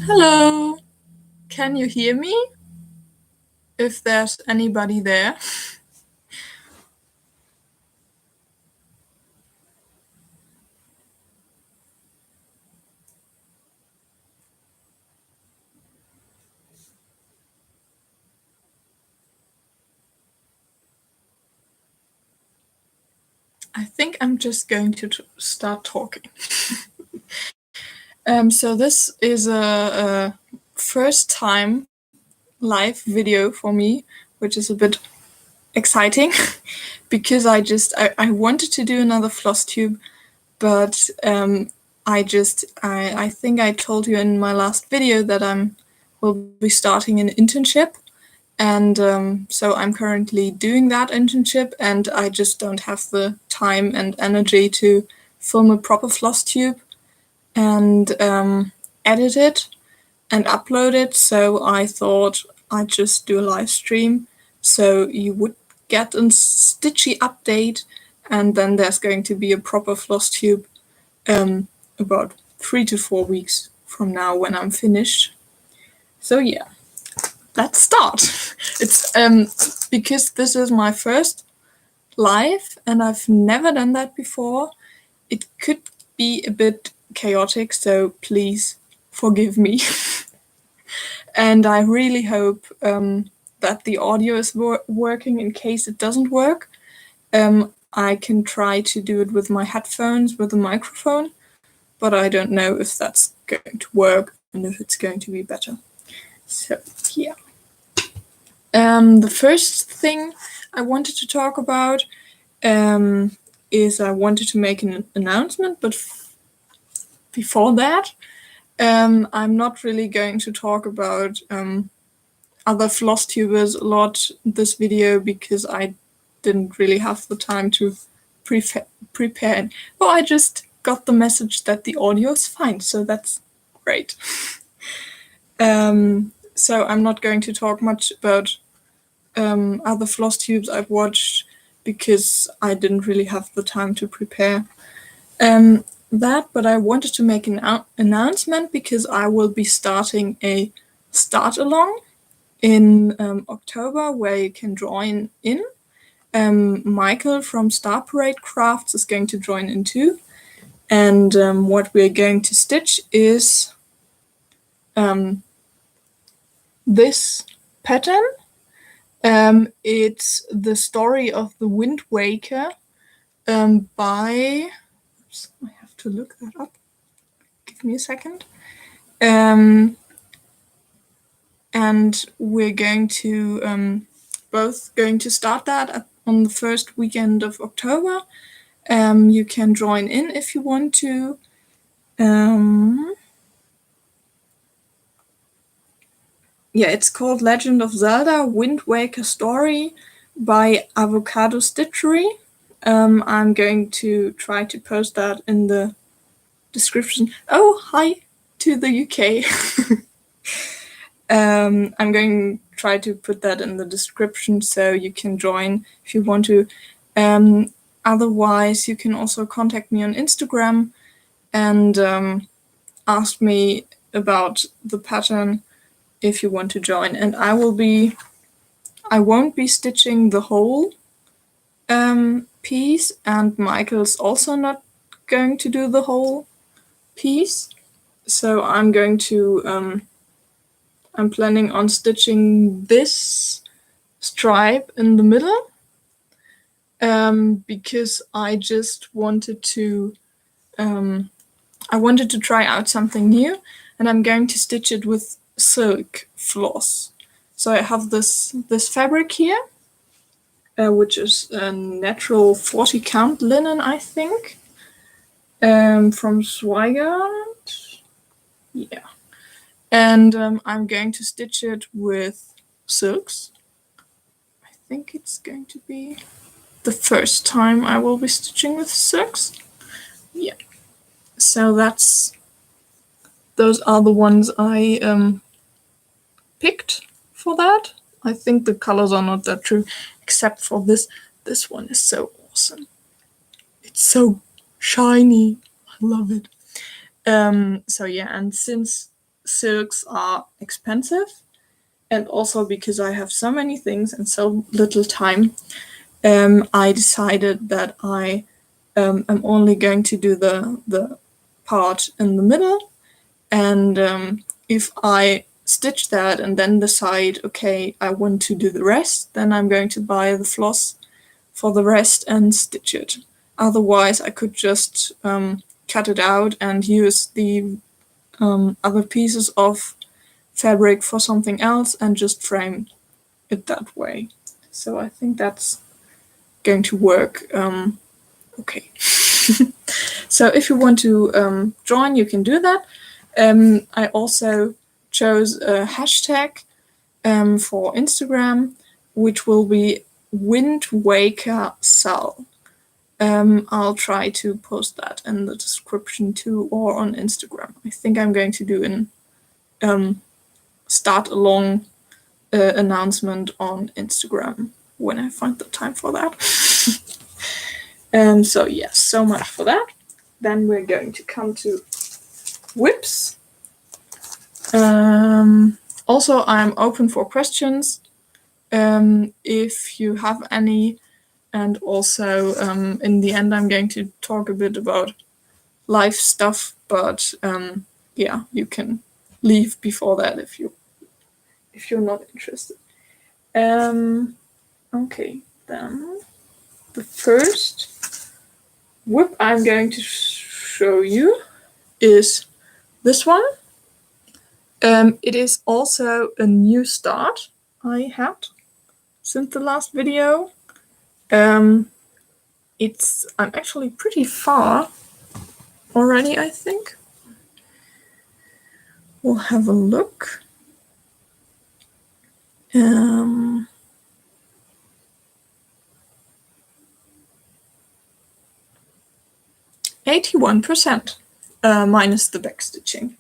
Hello, can you hear me? If there's anybody there. I think I'm just going to start talking. So this is a first time live video for me, which is a bit exciting because I wanted to do another Flosstube, but I think I told you in my last video that will be starting an internship. And so I'm currently doing that internship, and I just don't have the time and energy to film a proper Flosstube and edit it and upload it. So I thought I'd just do a live stream so you would get a stitchy update, and then there's going to be a proper Flosstube about 3 to 4 weeks from now when I'm finished. So yeah. Let's start. It's because this is my first live and I've never done that before. It could be a bit chaotic, so please forgive me. And I really hope that the audio is working. In case it doesn't work, I can try to do it with my headphones with a microphone, but I don't know if that's going to work and if it's going to be better. So yeah. The first thing I wanted to talk about is I wanted to make an announcement, but before that, I'm not really going to talk about other Flosstubers a lot this video because I didn't really have the time to prepare. Well, I just got the message that the audio is fine, so that's great. So I'm not going to talk much about other Flosstubes I've watched because I didn't really have the time to prepare that, but I wanted to make an announcement because I will be starting a start along in October where you can join in. Michael from Star Parade Crafts is going to join in too, and what we're going to stitch is this pattern. It's the story of the Wind Waker by... Oops, I have to look that up. Give me a second. And we're going to both going to start that on the first weekend of October. You can join in if you want to. Yeah, it's called Legend of Zelda Wind Waker Story by Avocado Stitchery. I'm going to try to post that in the description. Oh, hi to the UK. I'm going to try to put that in the description so you can join if you want to. Otherwise, you can also contact me on Instagram and ask me about the pattern if you want to join. And I won't be stitching the whole piece, and Michael's also not going to do the whole piece. So I'm planning on stitching this stripe in the middle because I just wanted to try out something new, and I'm going to stitch it with silk floss. So I have this fabric here, which is a natural 40 count linen, I think, from Zweigart. Yeah. And I'm going to stitch it with silks. I think it's going to be the first time I will be stitching with silks. Yeah. So those are the ones I picked for that. I think the colors are not that true, except for this. This one is so awesome. It's so shiny. I love it. So yeah, and since silks are expensive, and also because I have so many things and so little time, I decided that I am only going to do the part in the middle, and if I stitch that and then decide, okay, I want to do the rest, then I'm going to buy the floss for the rest and stitch it. Otherwise, I could just cut it out and use the other pieces of fabric for something else and just frame it that way. So I think that's going to work okay. So if you want to join, you can do that. I also chose a hashtag for Instagram, which will be Jacquie SAL. I'll try to post that in the description too, or on Instagram. I think I'm going to do an start along announcement on Instagram when I find the time for that. So yes, so much for that. Then we're going to come to whips. Also, I'm open for questions if you have any. And also, in the end, I'm going to talk a bit about life stuff. But yeah, you can leave before that if you're not interested. Okay, then the first whip I'm going to show you is this one. It is also a new start I had since the last video. I'm actually pretty far already, I think. We'll have a look. 81%, minus the backstitching.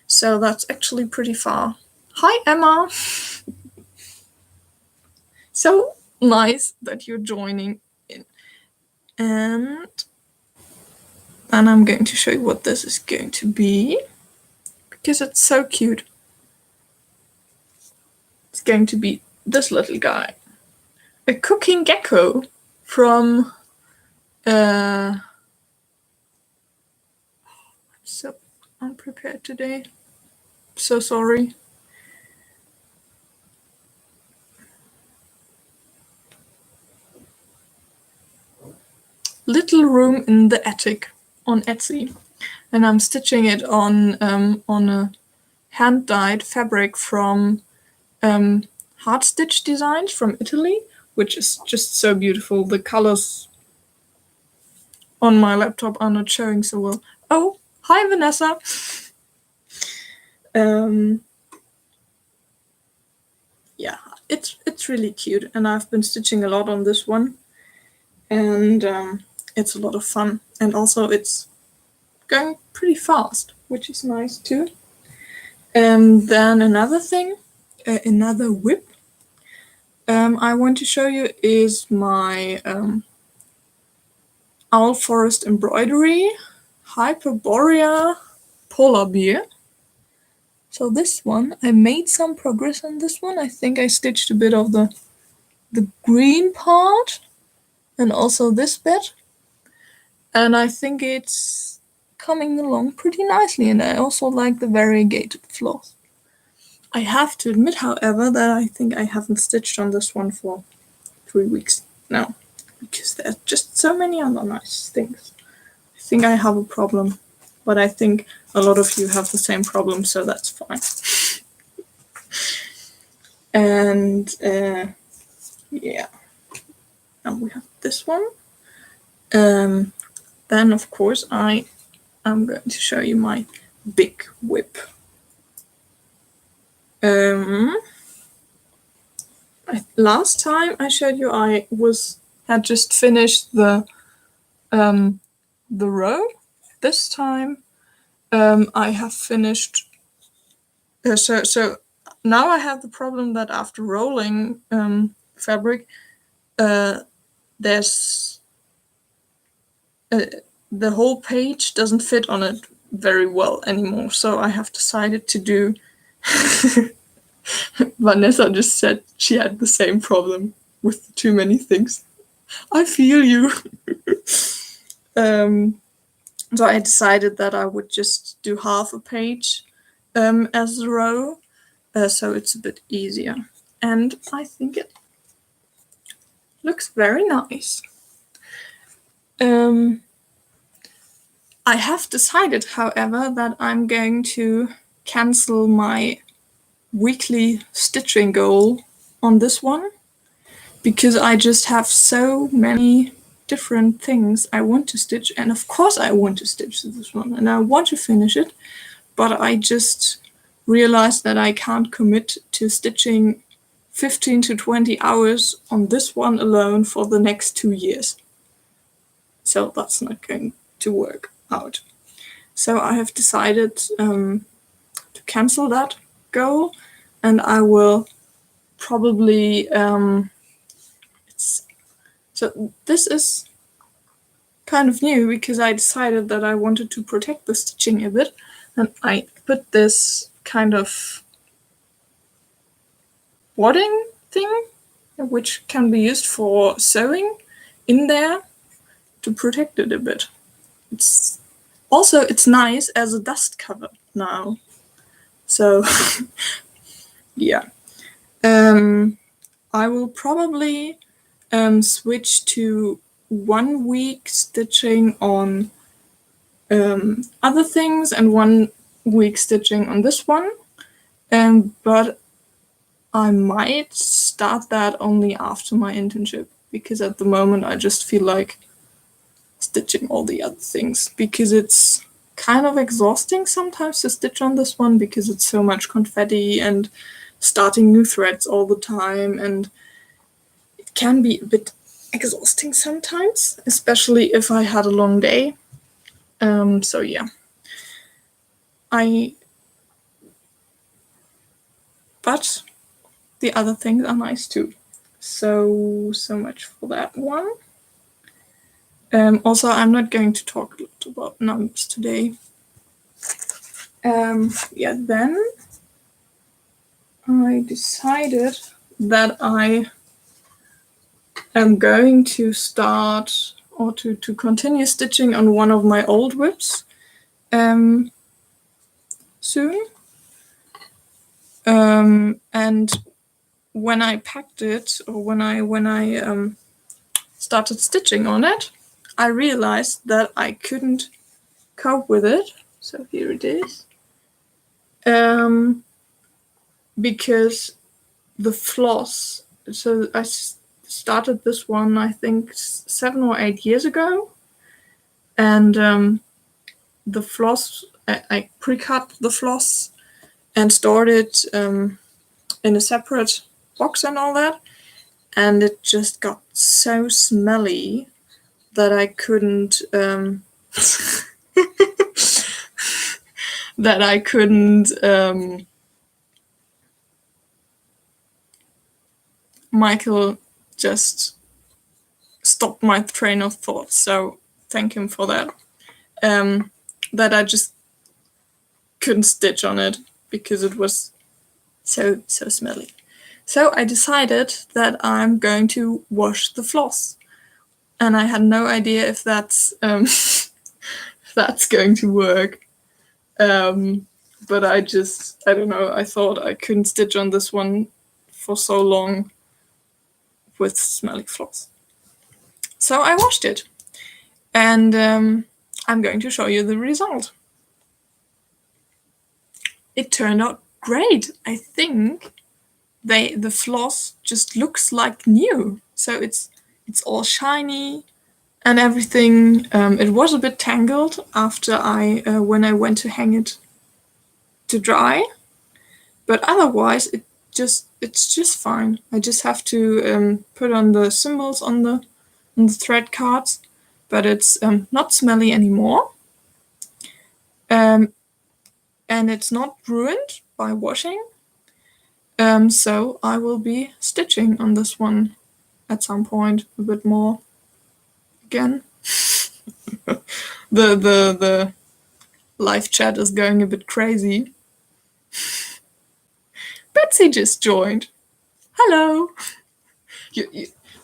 So that's actually pretty far. Hi, Emma! So nice that you're joining in. And then I'm going to show you what this is going to be, because it's so cute. It's going to be this little guy. A cooking gecko from... I'm so unprepared today. So sorry. Little Room in the Attic on Etsy, and I'm stitching it on a hand-dyed fabric from Hard Stitch Designs from Italy, which is just so beautiful. The colors on my laptop are not showing so well. Oh, hi Vanessa! Yeah, it's really cute, and I've been stitching a lot on this one, and it's a lot of fun, and also it's going pretty fast, which is nice too. And then another thing, another whip I want to show you is my Owl Forest Embroidery Hyperborea Polar Bear. So this one, I made some progress on this one. I think I stitched a bit of the green part and also this bit. And I think it's coming along pretty nicely, and I also like the variegated floss. I have to admit, however, that I think I haven't stitched on this one for 3 weeks now, because there's just so many other nice things. I think I have a problem, but I think a lot of you have the same problem, so that's fine. And yeah, and we have this one. Then of course I am going to show you my big whip. Last time I showed you I had just finished the row. This time I have finished. So now I have the problem that after rolling fabric, there's the whole page doesn't fit on it very well anymore. So I have decided to do. Vanessa just said she had the same problem with too many things. I feel you. So I decided that I would just do half a page as a row, so it's a bit easier. And I think it looks very nice. I have decided, however, that I'm going to cancel my weekly stitching goal on this one, because I just have so many different things I want to stitch, and of course I want to stitch this one and I want to finish it, but I just realized that I can't commit to stitching 15 to 20 hours on this one alone for the next 2 years. So that's not going to work out. So I have decided to cancel that goal, and I will probably so this is kind of new because I decided that I wanted to protect the stitching a bit, and I put this kind of wadding thing, which can be used for sewing, in there to protect it a bit. It's nice as a dust cover now. So yeah. I will probably switch to 1 week stitching on other things and 1 week stitching on this one, but I might start that only after my internship, because at the moment I just feel like stitching all the other things, because it's kind of exhausting sometimes to stitch on this one because it's so much confetti and starting new threads all the time, and it can be a bit exhausting sometimes, especially if I had a long day. So yeah, but the other things are nice too. So much for that one. Also, I'm not going to talk a lot about numbers today. Yeah, then I decided that I am going to start or to continue stitching on one of my old whips soon. And when I packed it, or when I started stitching on it, I realized that I couldn't cope with it. So here it is. Because the floss, so I started this one I think 7 or 8 years ago, and the floss, I pre-cut the floss and stored it in a separate box and all that, and it just got so smelly that I couldn't Michael just stopped my train of thought, so thank him for that. That I just couldn't stitch on it because it was so smelly. So I decided that I'm going to wash the floss, and I had no idea if that's if that's going to work. But I don't know, I thought I couldn't stitch on this one for so long with smelly floss. So I washed it, and I'm going to show you the result. It turned out great. I think the floss just looks like new. So it's all shiny and everything. It was a bit tangled after when I went to hang it to dry, but otherwise it's just fine. I just have to put on the symbols on the thread cards, but it's not smelly anymore, and it's not ruined by washing. So I will be stitching on this one at some point a bit more again. the live chat is going a bit crazy. Betsy just joined. Hello.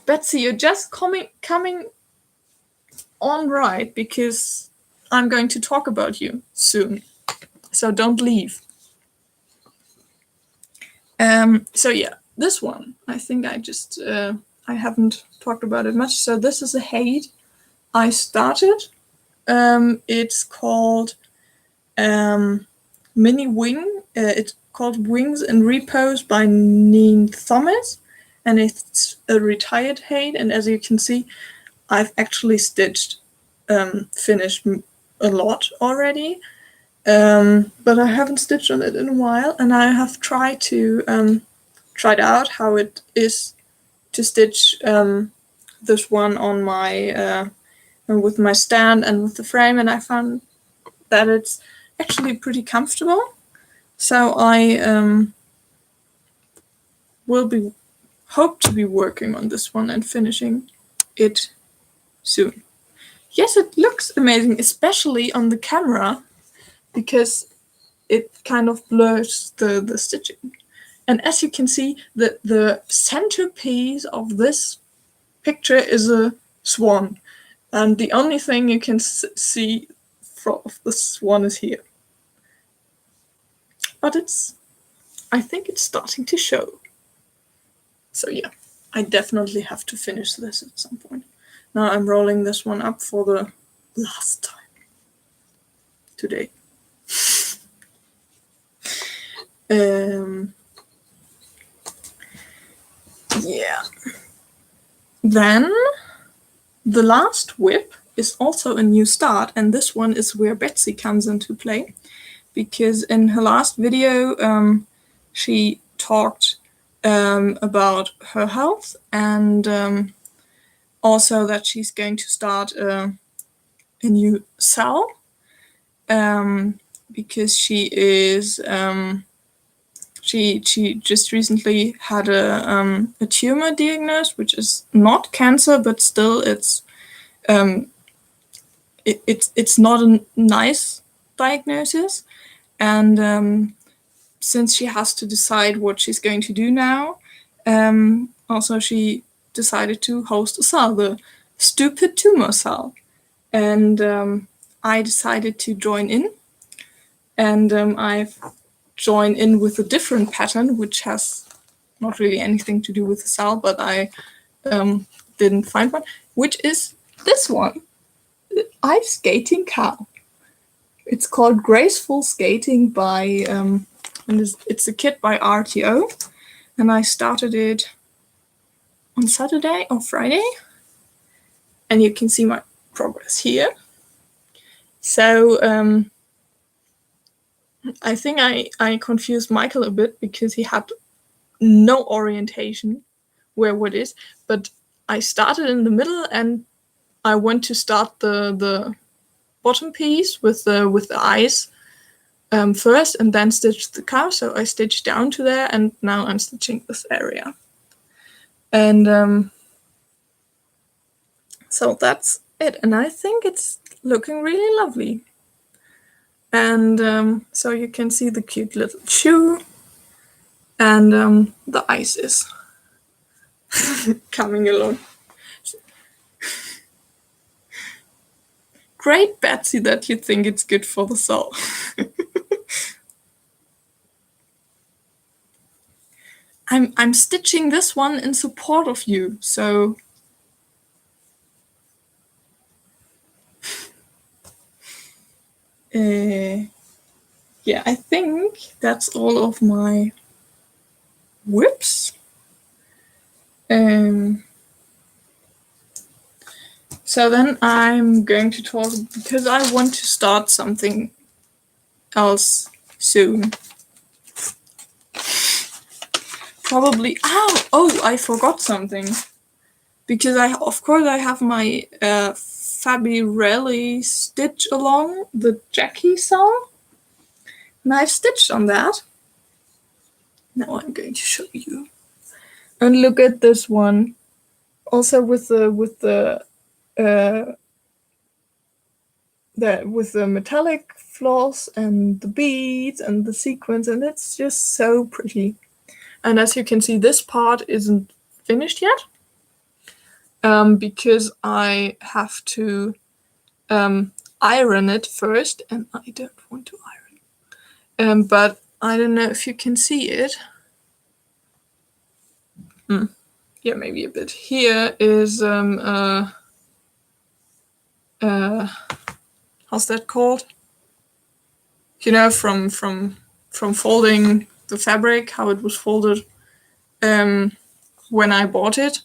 Betsy, you're just coming on right because I'm going to talk about you soon. So don't leave. So yeah, this one, I think I haven't talked about it much. So this is a HAED I started. It's called Mini Wing. It's called Wings in Repose by Nene, and it's a retired HAED. And as you can see, I've actually finished a lot already. But I haven't stitched on it in a while, and I have tried out how it is to stitch this one on my with my stand and with the frame, and I found that it's actually pretty comfortable. So I hope to be working on this one and finishing it soon. Yes, it looks amazing, especially on the camera, because it kind of blurs the stitching. And as you can see, the centerpiece of this picture is a swan. And the only thing you can see of the swan is here. But I think it's starting to show. So yeah, I definitely have to finish this at some point. Now I'm rolling this one up for the last time today. Yeah. Then the last whip is also a new start, and this one is where Betsy comes into play, because in her last video she talked about her health, and also that she's going to start a new SAL, because she is she just recently had a tumor diagnosed, which is not cancer, but still it's not a nice diagnosis. And since she has to decide what she's going to do now, also she decided to host a SAL, the Stupid Tumor SAL. And I decided to join in. And I've joined in with a different pattern, which has not really anything to do with the SAL, but I didn't find one, which is this one, the Ice Skating Cow. It's called Graceful Skating by, and it's a kit by RTO, and I started it on Saturday or Friday, and you can see my progress here. So I think I confused Michael a bit because he had no orientation where what is, but I started in the middle and I went to start the bottom piece with the eyes first, and then stitched the cow. So I stitched down to there, and now I'm stitching this area. And so that's it, and I think it's looking really lovely. And so you can see the cute little shoe, and the ice is coming along. Great, Betsy, that you think it's good for the soul. I'm stitching this one in support of you, so yeah, I think that's all of my whips. So then I'm going to talk, because I want to start something else soon. Probably, oh, I forgot something. Because of course I have my Fabirelli stitch along, the Jacquie SAL. And I've stitched on that. Now I'm going to show you. And look at this one. Also with the with the metallic floss and the beads and the sequins, and it's just so pretty. And as you can see, this part isn't finished yet, because I have to iron it first, and I don't want to iron. But I don't know if you can see it. Yeah, maybe a bit. Here is how's that called? You know, from folding the fabric, how it was folded when I bought it.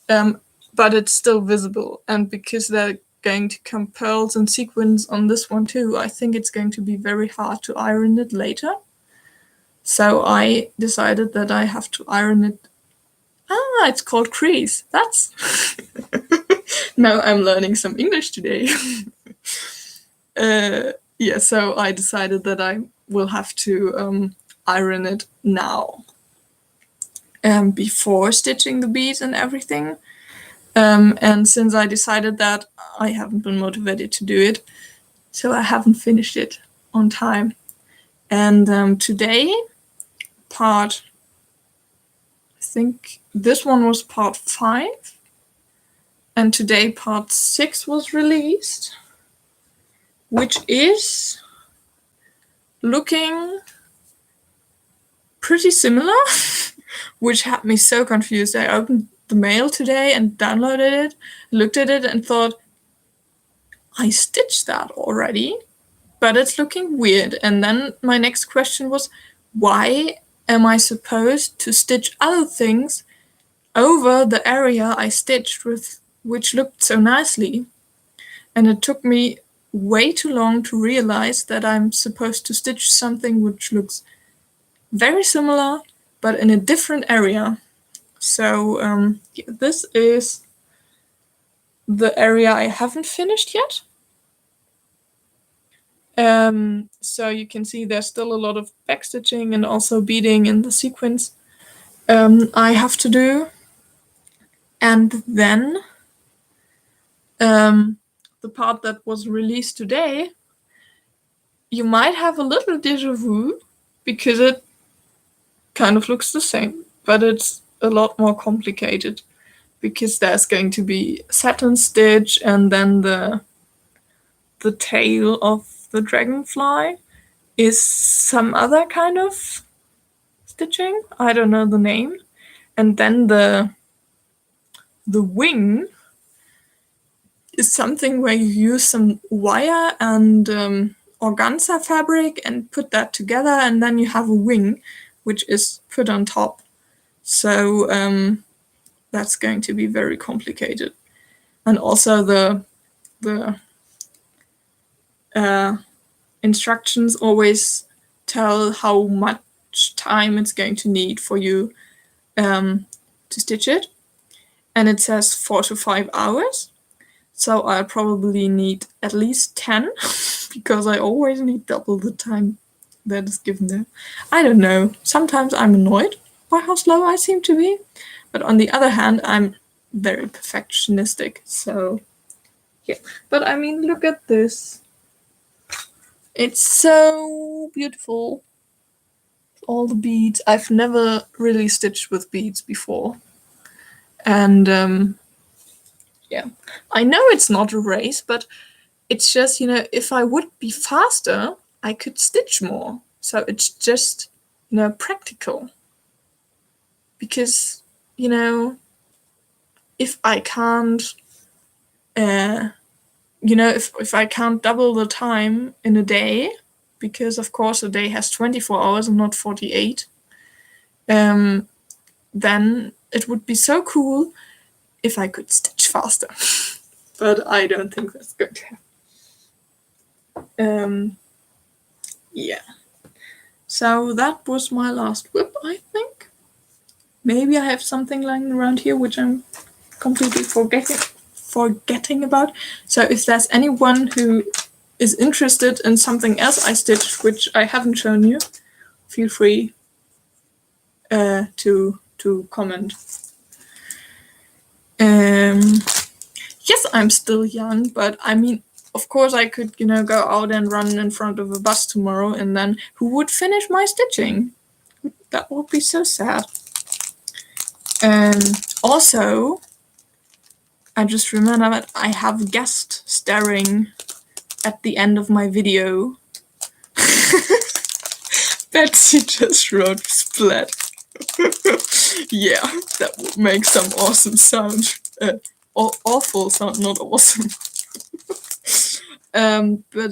But it's still visible, and because they're going to come pearls and sequins on this one too, I think it's going to be very hard to iron it later. So I decided that I have to iron it. It's called crease. That's now I'm learning some English today. Yeah, so I decided that I will have to iron it now, before stitching the beads and everything. And since I decided that, I haven't been motivated to do it, so I haven't finished it on time. And today, I think this one was part 5, and today part 6 was released, which is looking pretty similar, which had me so confused. I opened the mail today and downloaded it, looked at it and thought, I stitched that already, but it's looking weird. And then my next question was, why am I supposed to stitch other things over the area I stitched with, which looked so nicely? And it took me way too long to realize that I'm supposed to stitch something which looks very similar, but in a different area. So yeah, this is the area I haven't finished yet. So you can see there's still a lot of backstitching and also beading in the sequins I have to do. And then the part that was released today, you might have a little déjà vu because it kind of looks the same, but it's a lot more complicated because there's going to be satin stitch and then the tail of the dragonfly is some other kind of stitching. I don't know the name. And then the wing is something where you use some wire and organza fabric and put that together, and then you have a wing which is put on top. So that's going to be very complicated. And also the instructions always tell how much time it's going to need for you to stitch it. And it says 4 to 5 hours. So I'll probably need at least 10 because I always need double the time that is given there. I don't know. Sometimes I'm annoyed by how slow I seem to be. But on the other hand, I'm very perfectionistic. So yeah. But I mean, look at this. It's so beautiful. All the beads. I've never really stitched with beads before. And yeah, I know it's not a race, but it's just, you know, if I would be faster, I could stitch more. So it's just, you know, practical. Because, you know, if I can't, you know, if I can't double the time in a day, because of course a day has 24 hours and not 48, then it would be so cool if I could stitch faster. But I don't think that's going to happen. Yeah. So that was my last whip, I think. Maybe I have something lying around here which I'm completely forgetting about. So if there's anyone who is interested in something else I stitched which I haven't shown you, feel free to comment. Yes, I'm still young, but I mean, of course I could, you know, go out and run in front of a bus tomorrow, and then who would finish my stitching? That would be so sad. Also, I just remember that I have a guest staring at the end of my video. Betsy just wrote splat. Yeah, that would make some awesome sound. Awful sound, not awesome. But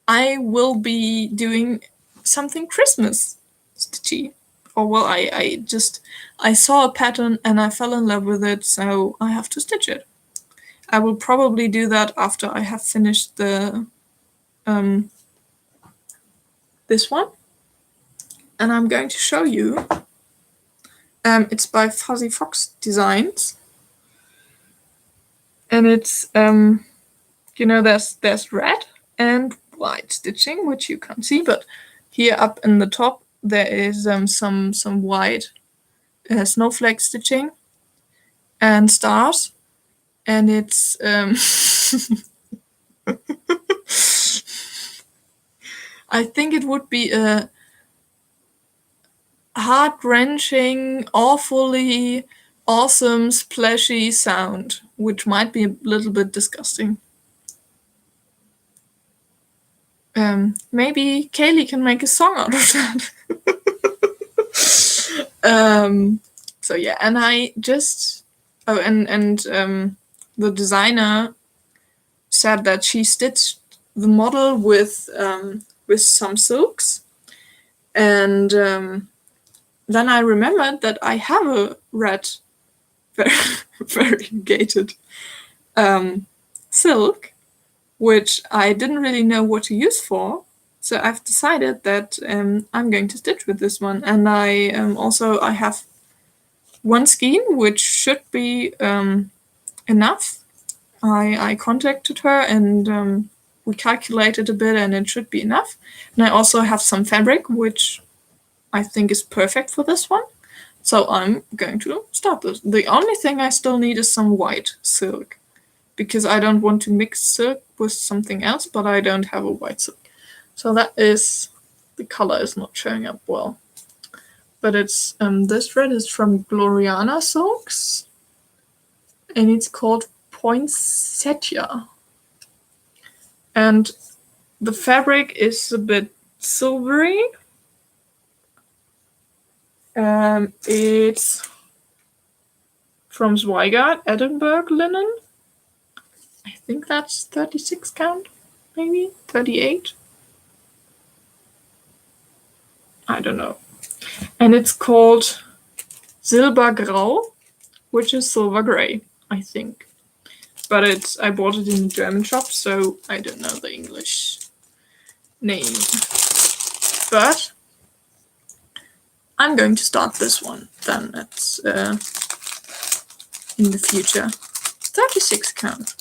I will be doing something Christmas stitchy. Or well, I saw a pattern and I fell in love with it, so I have to stitch it. I will probably do that after I have finished the this one, and I'm going to show you. It's by Fuzzy Fox Designs, and it's you know, there's red and white stitching, which you can't see, but here up in the top there is some white snowflake stitching and stars, and it's I think it would be a heart-wrenching, awfully awesome, splashy sound, which might be a little bit disgusting. Maybe Kaylee can make a song out of that. So yeah, and I just the designer said that she stitched the model with some silks, and then I remembered that I have a red variegated silk, which I didn't really know what to use for. So I've decided that I'm going to stitch with this one, and I have one skein, which should be enough. I contacted her and we calculated a bit, and it should be enough. And I also have some fabric, which I think is perfect for this one. So I'm going to start this. The only thing I still need is some white silk, because I don't want to mix silk with something else, but I don't have a white silk. So that is, the color is not showing up well. But it's, this red is from Gloriana Silks, and it's called Poinsettia. And the fabric is a bit silvery. It's from Zweigart, Edinburgh linen. I think that's 36 count, maybe 38. I don't know. And it's called Silbergrau, which is silver gray, I think. But I bought it in a German shop, so I don't know the English name. But I'm going to start this one then. It's in the future. 36 count.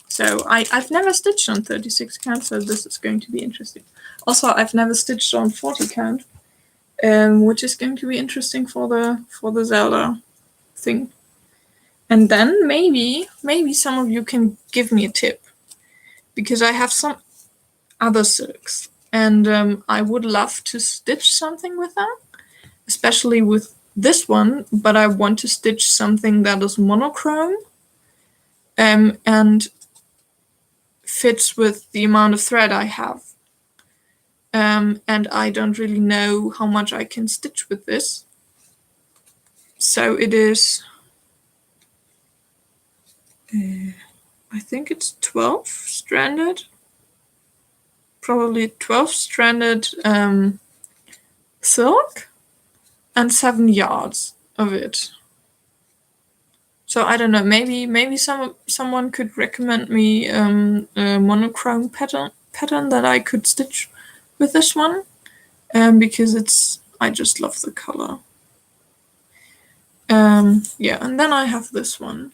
So I've never stitched on 36 count, so this is going to be interesting. Also, I've never stitched on 40 count, which is going to be interesting for the Zelda thing. And then maybe some of you can give me a tip, because I have some other silks, and I would love to stitch something with them, especially with this one, but I want to stitch something that is monochrome and fits with the amount of thread I have. And I don't really know how much I can stitch with this. So it is, I think it's 12 stranded, probably 12 stranded silk and 7 yards of it. So I don't know, maybe someone could recommend me a monochrome pattern that I could stitch with this one, because I just love the color. Yeah, and then I have this one.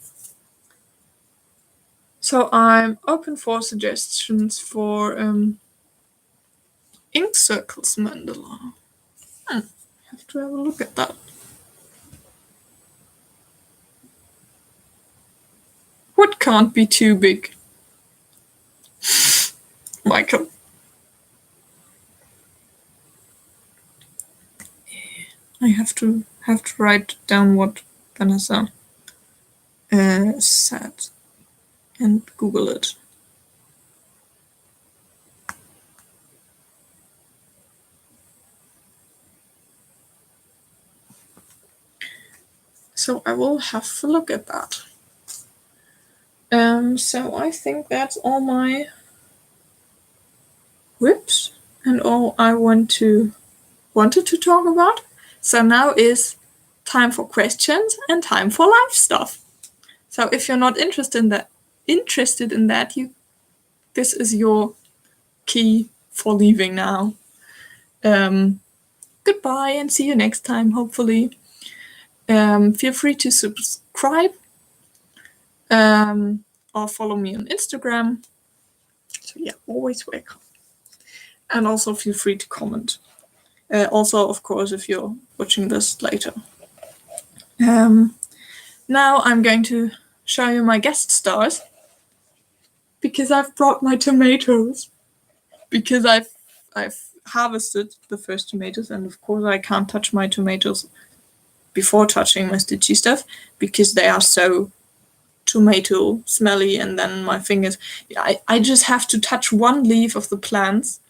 So I'm open for suggestions for ink circles mandala. I have to have a look at that. What can't be too big? Michael. I have to write down what Vanessa said and Google it. So I will have a look at that. So I think that's all my whips and all I wanted to talk about. So now is time for questions and time for live stuff. So if you're not interested in that, this is your key for leaving now. Goodbye and see you next time, hopefully. Feel free to subscribe or follow me on Instagram. So yeah, always welcome. And also feel free to comment. Also, of course, if you're watching this later. Now I'm going to show you my guest stars. Because I've brought my tomatoes. Because I've harvested the first tomatoes, and of course I can't touch my tomatoes before touching my stitchy stuff because they are so tomato smelly, and then my fingers, I just have to touch one leaf of the plants,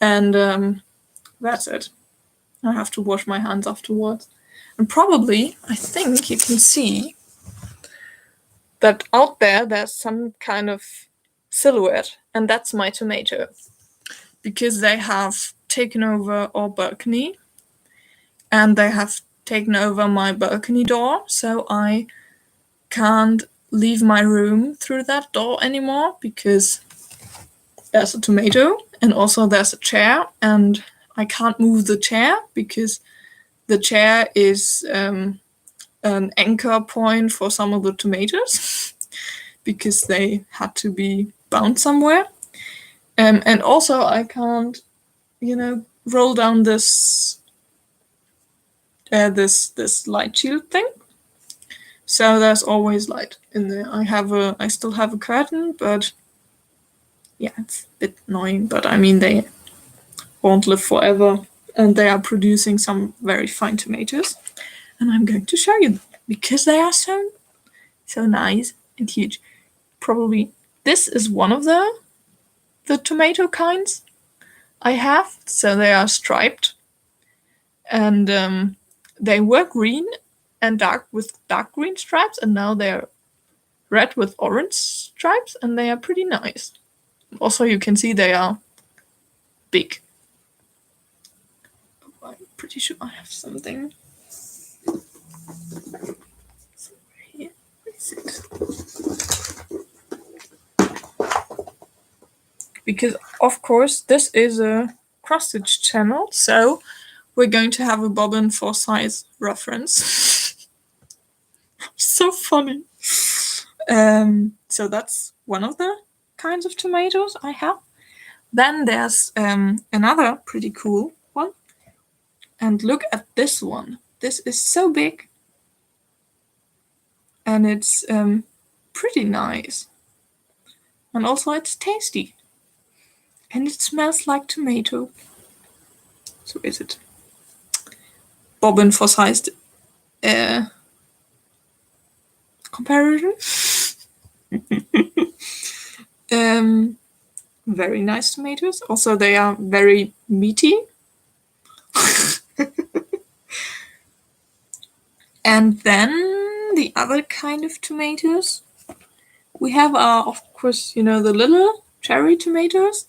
and that's it. I have to wash my hands afterwards. And probably, I think you can see that out there's some kind of silhouette, and that's my tomato. Because they have taken over our balcony, and they have taken over my balcony door, so I can't leave my room through that door anymore because there's a tomato and also there's a chair, and I can't move the chair because the chair is an anchor point for some of the tomatoes because they had to be bound somewhere. And also I can't, roll down this light shield thing. So there's always light in there. I still have a curtain, but yeah, it's a bit annoying. But I mean, they won't live forever, and they are producing some very fine tomatoes. And I'm going to show you them because they are so nice and huge. Probably this is one of the tomato kinds I have. So they are striped, and they were green and dark green stripes, and now they're red with orange stripes, and they are pretty nice. Also, you can see they are big. Oh, I'm pretty sure I have something. Here. Where is it? Because, of course, this is a cross-stitch channel, so we're going to have a bobbin for size reference. So funny. So that's one of the kinds of tomatoes I have. Then there's another pretty cool one. And look at this one. This is so big. And it's pretty nice. And also it's tasty. And it smells like tomato. So is it? Bobbin for sized comparison. Very nice tomatoes. Also, they are very meaty. And then the other kind of tomatoes we have are, of course, the little cherry tomatoes.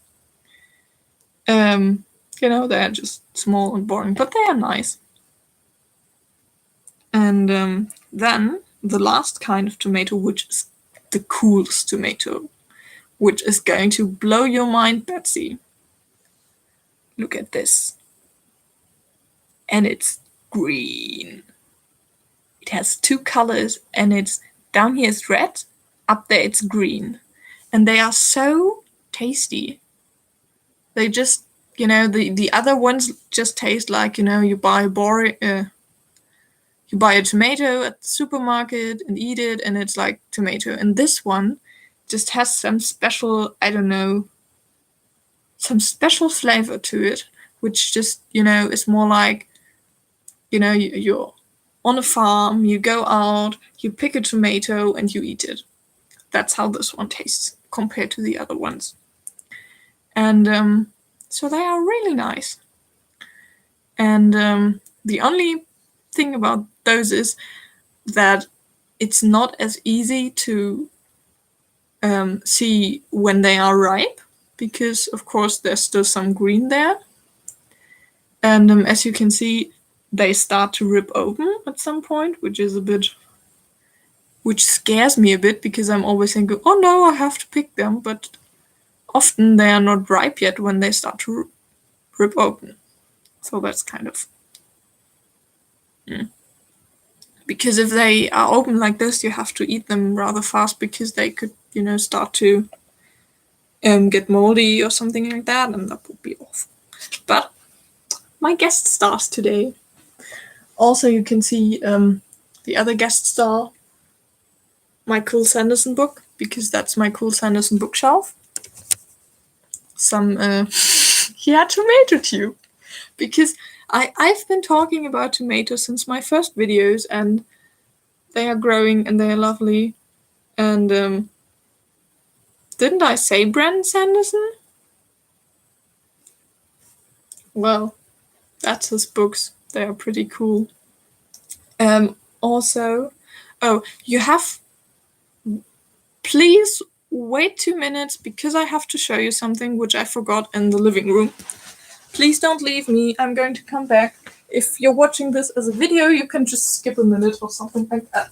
They're just small and boring, but they are nice. And then the last kind of tomato, which is the coolest tomato, which is going to blow your mind, Betsy. Look at this. And it's green. It has two colors, and it's down here is red, up there it's green. And they are so tasty. They just, the other ones just taste like, you buy you buy a tomato at the supermarket and eat it, and it's like tomato. And this one just has some special, I don't know, some special flavor to it, which just, is more like, you're on a farm, you go out, you pick a tomato and you eat it. That's how this one tastes compared to the other ones. And so they are really nice. And the only thing about those is that it's not as easy to see when they are ripe, because of course there's still some green there. And as you can see, they start to rip open at some point, which scares me a bit, because I'm always thinking, oh no, I have to pick them, but often they are not ripe yet when they start to rip open. So that's kind of... Because if they are open like this, you have to eat them rather fast, because they could, start to get moldy or something like that, and that would be awful. But my guest stars today. Also, you can see the other guest star, my Cool Sanderson book, because that's my Cool Sanderson bookshelf. Some tomato tube, because I've been talking about tomatoes since my first videos, and they are growing and they are lovely. And didn't I say Brandon Sanderson? Well, that's his books. They are pretty cool. Also, you have... Please wait 2 minutes, because I have to show you something which I forgot in the living room. Please don't leave me. I'm going to come back. If you're watching this as a video, you can just skip a minute or something like that.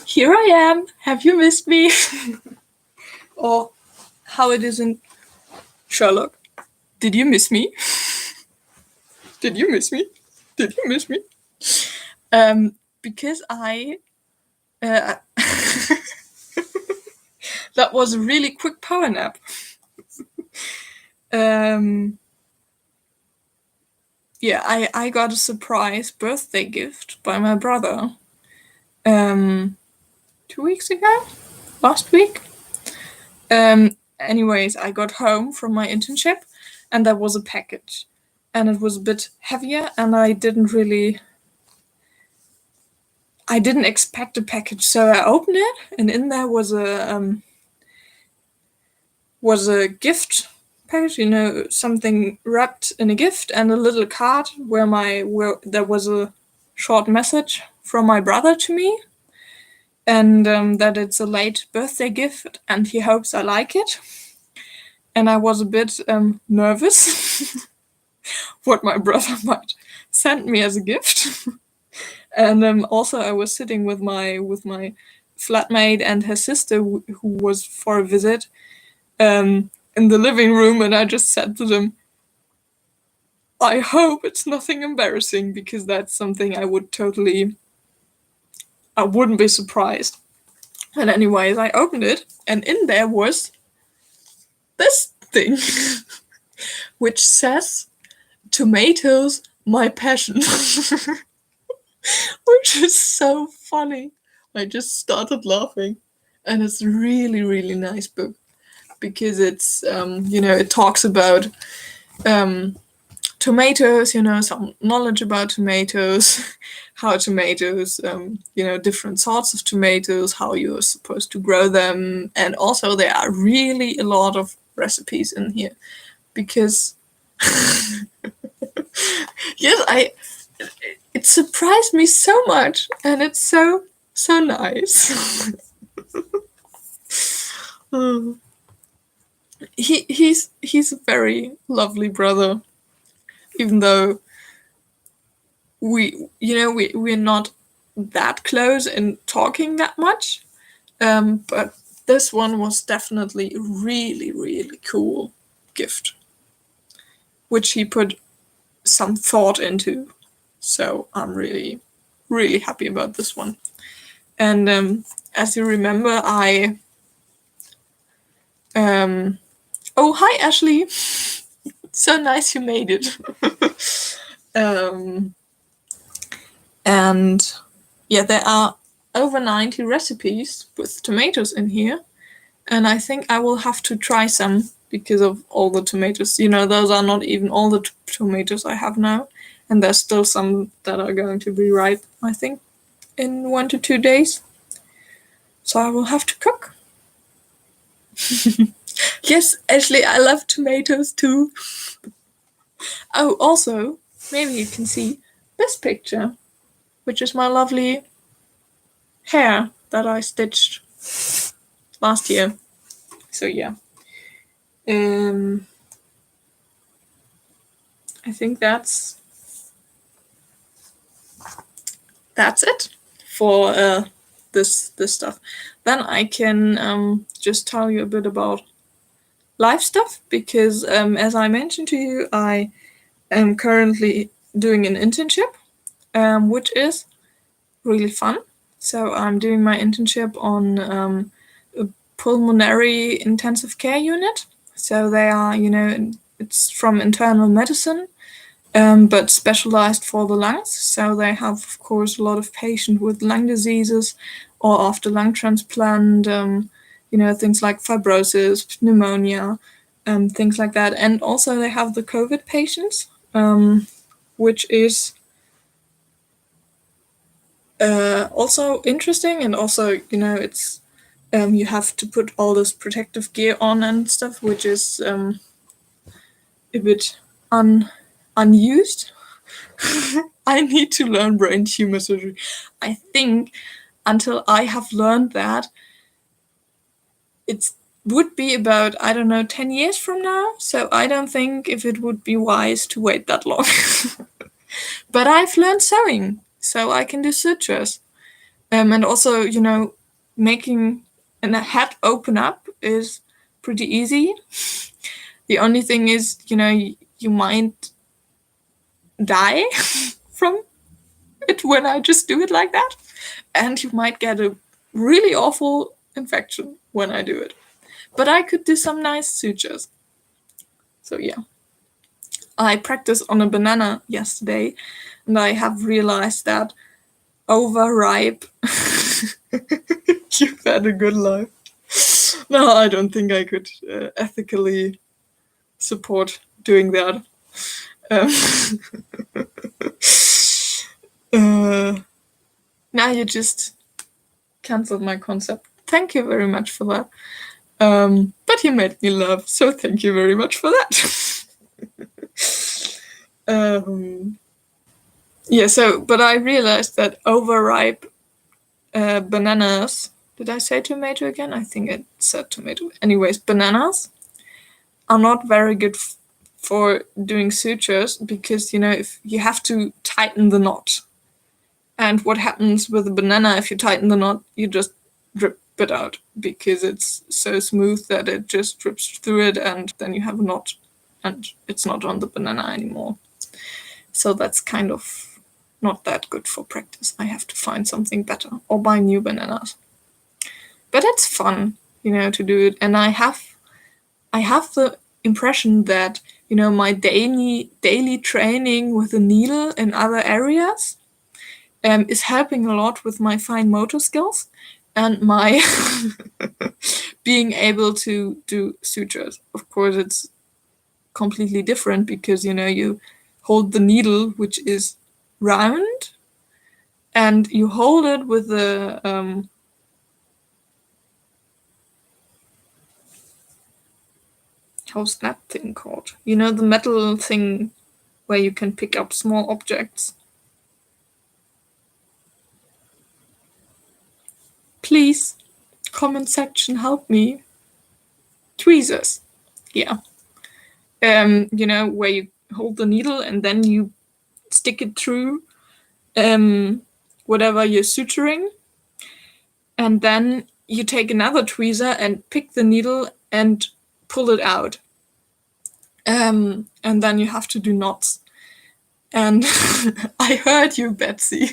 Here I am. Have you missed me? Or how it is in Sherlock. Did you miss me? Did you miss me? Did you miss me? Because I... that was a really quick power nap. I got a surprise birthday gift by my brother 2 weeks ago? Last week? Anyways, I got home from my internship, and there was a package. And it was a bit heavier, and I didn't expect a package, so I opened it, and in there was a gift package, something wrapped in a gift, and a little card where there was a short message from my brother to me, and that it's a late birthday gift, and he hopes I like it. And I was a bit nervous what my brother might send me as a gift. And also I was sitting with my flatmate and her sister, who was for a visit, in the living room, and I just said to them, I hope it's nothing embarrassing, because that's something I wouldn't be surprised. And anyways, I opened it, and in there was this thing, which says, tomatoes, my passion. Which is so funny. I just started laughing. And it's a really, really nice book, because it's, it talks about tomatoes, some knowledge about tomatoes, how tomatoes, different sorts of tomatoes, how you're supposed to grow them. And also there are really a lot of recipes in here, because yes, it surprised me so much, and it's so nice. He's a very lovely brother, even though we're not that close and talking that much. But this one was definitely a really, really cool gift, which he put some thought into. So I'm really, really happy about this one. And as you remember, oh, hi, Ashley. So nice you made it. And yeah, there are over 90 recipes with tomatoes in here. And I think I will have to try some because of all the tomatoes. You know, those are not even all the tomatoes I have now. And there's still some that are going to be ripe, I think, in 1 to 2 days. So I will have to cook. Yes, Ashley, I love tomatoes too. Oh, also, maybe you can see this picture, which is my lovely hair that I stitched last year. So yeah. I think that's it for this stuff. Then I can just tell you a bit about life stuff, because as I mentioned to you, I am currently doing an internship, which is really fun. So I'm doing my internship on a pulmonary intensive care unit. So they are, you know, it's from internal medicine, but specialized for the lungs. So they have, of course, a lot of patients with lung diseases or after lung transplant, you know, things like fibrosis, pneumonia, things like that. And also they have the COVID patients, which is also interesting. And also, you know, it's you have to put all this protective gear on and stuff, which is a bit unused. I need to learn brain tumor surgery. I think until I have learned that, it would be about, I don't know, 10 years from now. So I don't think if it would be wise to wait that long. But I've learned sewing, so I can do sutures. And also, you know, making a head open up is pretty easy. The only thing is, you know, you might die from it when I just do it like that. And you might get a really awful infection when I do it. But I could do some nice sutures. So yeah. I practiced on a banana yesterday, and I have realized that overripe. You've had a good life. No, I don't think I could ethically support doing that. Now you just cancelled my concept. Thank you very much for that. But you made me laugh, so thank you very much for that. Yeah, so, but I realized that overripe bananas, did I say tomato again? I think I said tomato. Anyways, bananas are not very good for doing sutures, because, you know, if you have to tighten the knot. And what happens with a banana, if you tighten the knot, you just drip it out, because it's so smooth that it just drips through it, and then you have a knot, and it's not on the banana anymore. So that's kind of not that good for practice. I have to find something better or buy new bananas. But it's fun, you know, to do it. And I have the impression that, you know, my daily training with a needle in other areas is helping a lot with my fine motor skills and my being able to do sutures. Of course, it's completely different, because, you know, you hold the needle, which is round, and you hold it with the how's that thing called? You know, the metal thing where you can pick up small objects. Please, comment section, help me. Tweezers. Yeah. You know, where you hold the needle and then you stick it through whatever you're suturing, and then you take another tweezer and pick the needle and pull it out. And then you have to do knots. And I heard you, Betsy.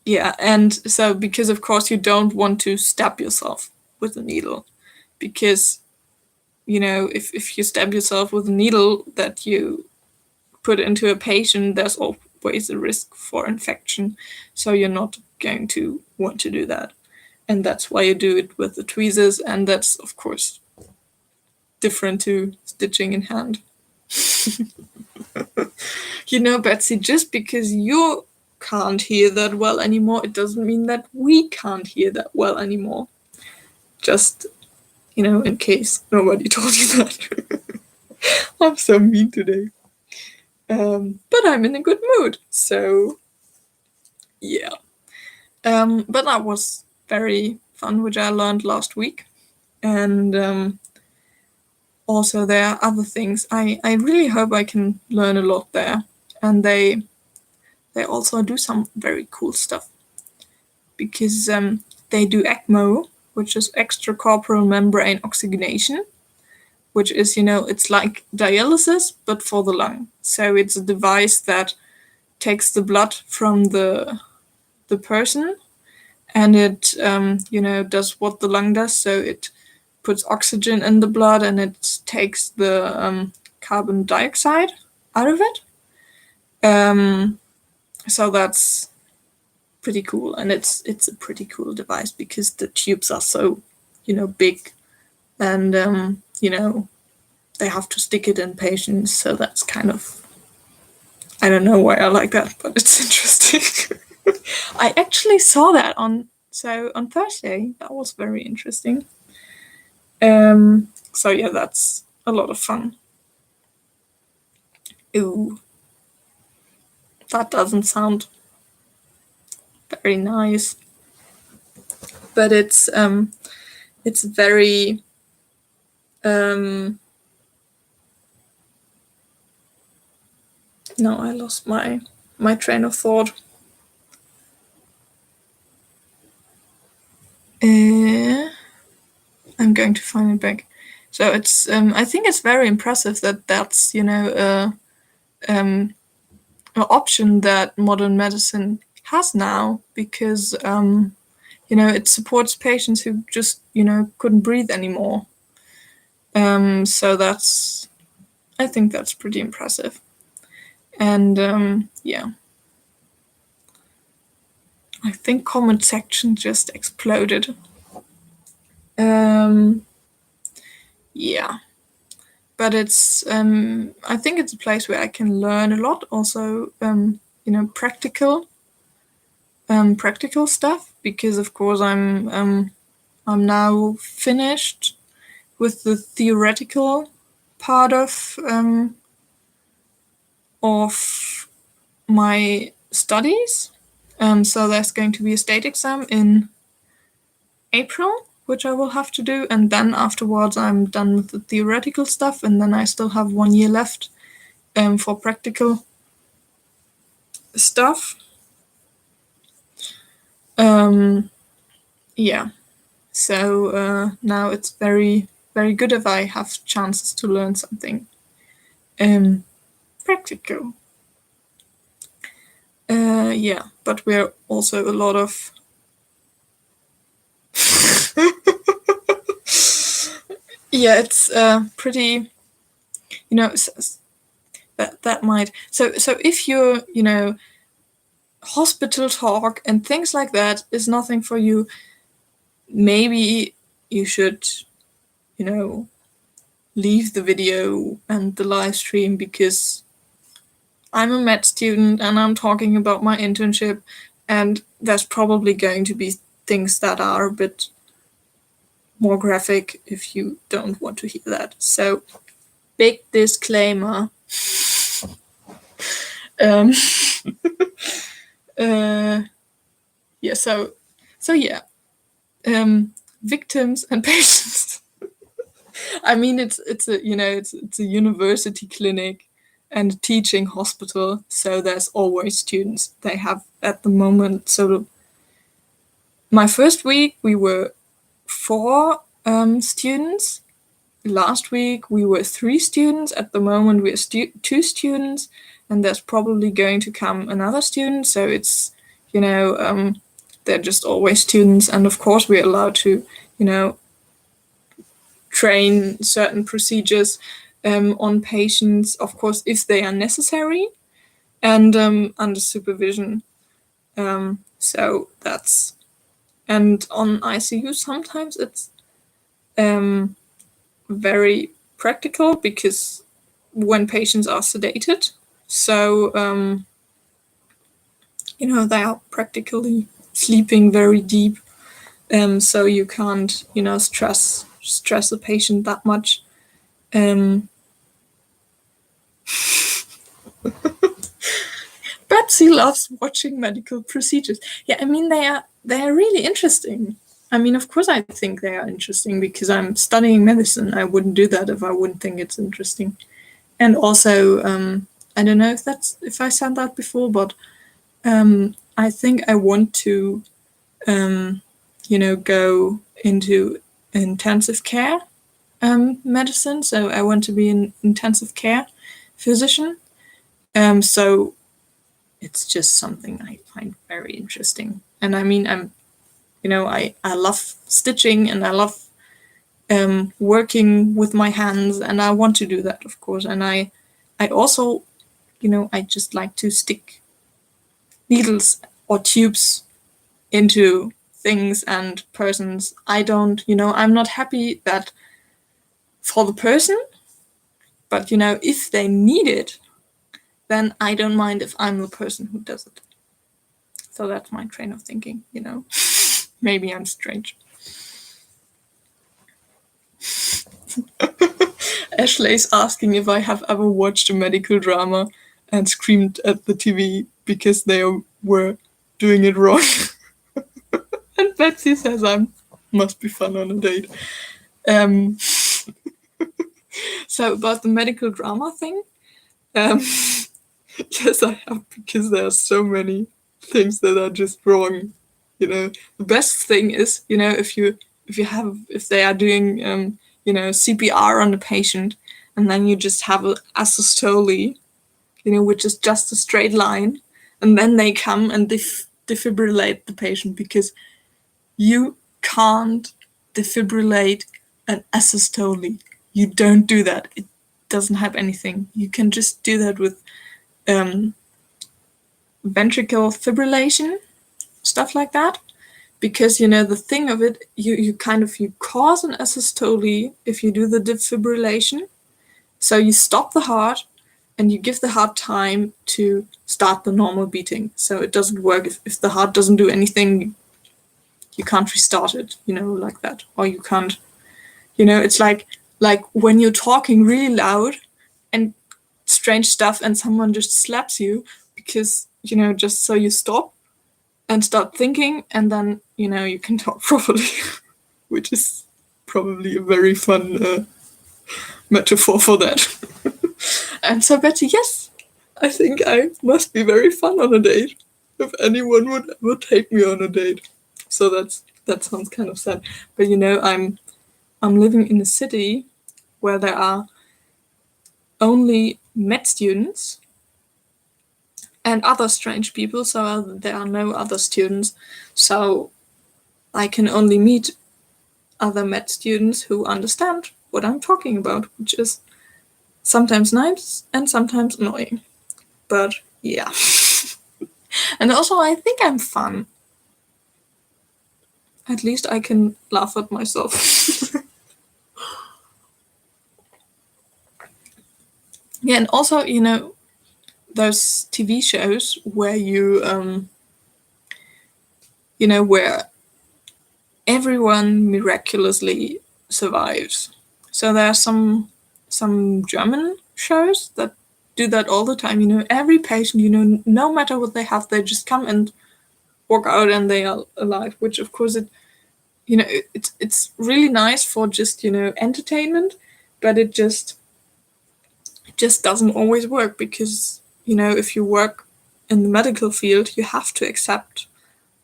Yeah, and so because of course you don't want to stab yourself with a needle, because if you stab yourself with a needle that you put into a patient, there's always a risk for infection, so you're not going to want to do that. And that's why you do it with the tweezers, and that's of course different to stitching in hand. Betsy, just because you can't hear that well anymore, it doesn't mean that we can't hear that well anymore. Just, in case nobody told you that. I'm so mean today. But I'm in a good mood, so yeah. But that was very fun, which I learned last week. And also there are other things. I really hope I can learn a lot there. And they also do some very cool stuff. Because they do ECMO, which is extracorporeal membrane oxygenation, which is, it's like dialysis, but for the lung. So it's a device that takes the blood from the person, and it, does what the lung does. So it puts oxygen in the blood, and it takes the carbon dioxide out of it. So that's pretty cool, and it's a pretty cool device because the tubes are so, big, and they have to stick it in patients. So that's kind of, I don't know why I like that, but it's interesting. I actually saw that on Thursday. That was very interesting. So yeah, that's a lot of fun. Ooh, that doesn't sound very nice, but it's very no, I lost my train of thought. I'm going to find it back. So it's I think it's very impressive that that's an option that modern medicine has now, because it supports patients who just couldn't breathe anymore. So I think that's pretty impressive. And yeah, I think comment section just exploded. Yeah, but it's I think it's a place where I can learn a lot. Also, practical stuff, because of course I'm now finished with the theoretical part of my studies. So there's going to be a state exam in April, which I will have to do, and then afterwards I'm done with the theoretical stuff, and then I still have 1 year left for practical stuff. Yeah, so now it's very, very good if I have chances to learn something practical. Yeah, but we're also a lot of yeah, it's pretty, that might, so if you're, hospital talk and things like that is nothing for you, maybe you should, leave the video and the live stream, because I'm a med student and I'm talking about my internship, and there's probably going to be things that are a bit more graphic if you don't want to hear that. So, big disclaimer. Yeah, so yeah. Victims and patients. I mean, it's a it's a university clinic, and a teaching hospital, so there's always students. They have at the moment, so my first week we were 4 students. Last week we were 3 students. At the moment we are 2 students, and there's probably going to come another student. So it's, they're just always students. And of course we're allowed to, train certain procedures on patients, of course, if they are necessary, and under supervision. So that's, and on ICU sometimes it's very practical, because when patients are sedated, so they are practically sleeping very deep, so you can't stress a patient that much. Betsy loves watching medical procedures. Yeah, I mean, they are really interesting. I mean, of course I think they are interesting, because I'm studying medicine. I wouldn't do that if I wouldn't think it's interesting. And also, I don't know if I said that before, but I think I want to, go into intensive care medicine. So I want to be an intensive care physician. So it's just something I find very interesting. And I mean, I love stitching, and I love working with my hands, and I want to do that, of course. And I also, I just like to stick needles or tubes into things and persons. I don't, I'm not happy that for the person, but if they need it, then I don't mind if I'm the person who does it. So that's my train of thinking, Maybe I'm strange. Ashley's asking if I have ever watched a medical drama and screamed at the TV because they were doing it wrong. And Betsy says must be fun on a date. So about the medical drama thing, yes, I have, because there are so many things that are just wrong. The best thing is, if they are doing CPR on a patient, and then you just have a asystole, which is just a straight line, and then they come and defibrillate the patient, because you can't defibrillate an asystole. You don't do that. It doesn't have anything. You can just do that with ventricular fibrillation, stuff like that. Because, the thing of it, you cause an asystole if you do the defibrillation. So you stop the heart, and you give the heart time to start the normal beating. So it doesn't work if the heart doesn't do anything. You can't restart it, like that. Or you can't, it's like when you're talking really loud and strange stuff, and someone just slaps you, because, just so you stop and start thinking, and then, you can talk properly, which is probably a very fun metaphor for that. And so Betty, yes, I think I must be very fun on a date, if anyone would take me on a date. So that sounds kind of sad. But I'm living in a city where there are only med students and other strange people, so there are no other students. So I can only meet other med students who understand what I'm talking about, which is sometimes nice and sometimes annoying. But yeah. And also I think I'm fun. At least I can laugh at myself. Yeah, and also, those TV shows where where everyone miraculously survives. So there are some German shows that do that all the time. Every patient, no matter what they have, they just come and walk out and they are alive. Which, of course, it's really nice for just entertainment, but it just doesn't always work, because, you know, if you work in the medical field, you have to accept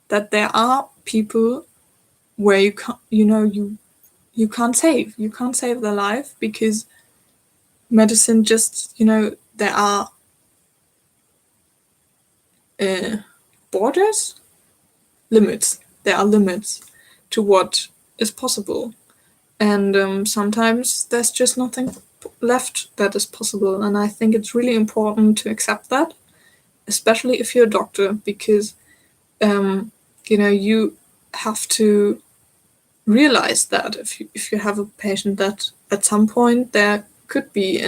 that there are people where you can't, you can't save their life, because medicine just, there are borders, limits. There are limits to what is possible, and sometimes there's just nothing left that is possible. And I think it's really important to accept that, especially if you're a doctor, because you have to realize that if you have a patient, that at some point there could be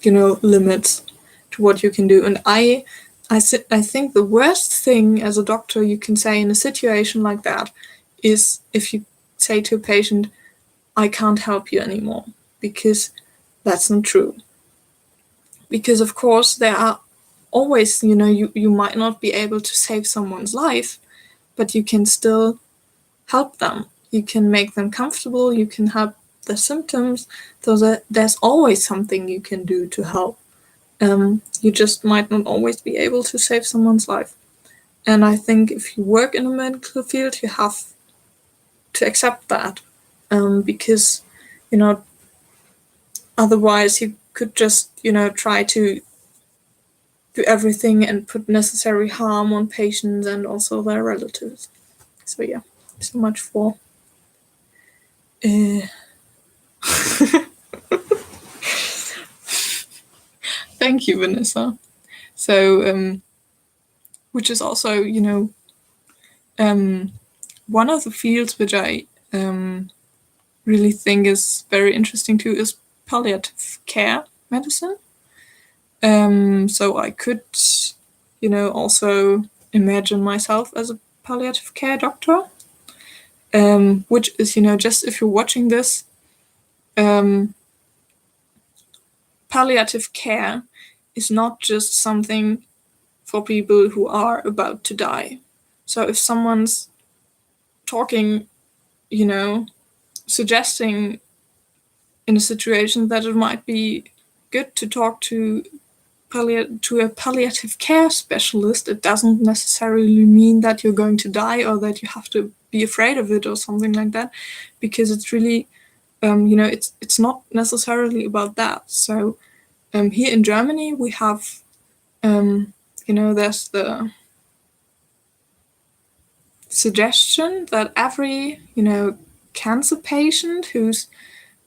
limits to what you can do. And I think the worst thing as a doctor you can say in a situation like that is if you say to a patient, I can't help you anymore, because that's not true. Because of course there are always, you might not be able to save someone's life, but you can still help them. You can make them comfortable, you can help the symptoms, so that there's always something you can do to help. You just might not always be able to save someone's life. And I think if you work in a medical field, you have to accept that, because, otherwise you could just, try to do everything and put necessary harm on patients and also their relatives. So yeah, so much for Thank you, Vanessa. So, which is also, one of the fields which I really think is very interesting too is palliative care medicine. So I could, also imagine myself as a palliative care doctor, which is, just if you're watching this, palliative care is not just something for people who are about to die. So if someone's talking, suggesting in a situation that it might be good to talk to a palliative care specialist, it doesn't necessarily mean that you're going to die or that you have to be afraid of it or something like that, because it's really, it's not necessarily about that. So here in Germany we have, there's the suggestion that every, cancer patient whose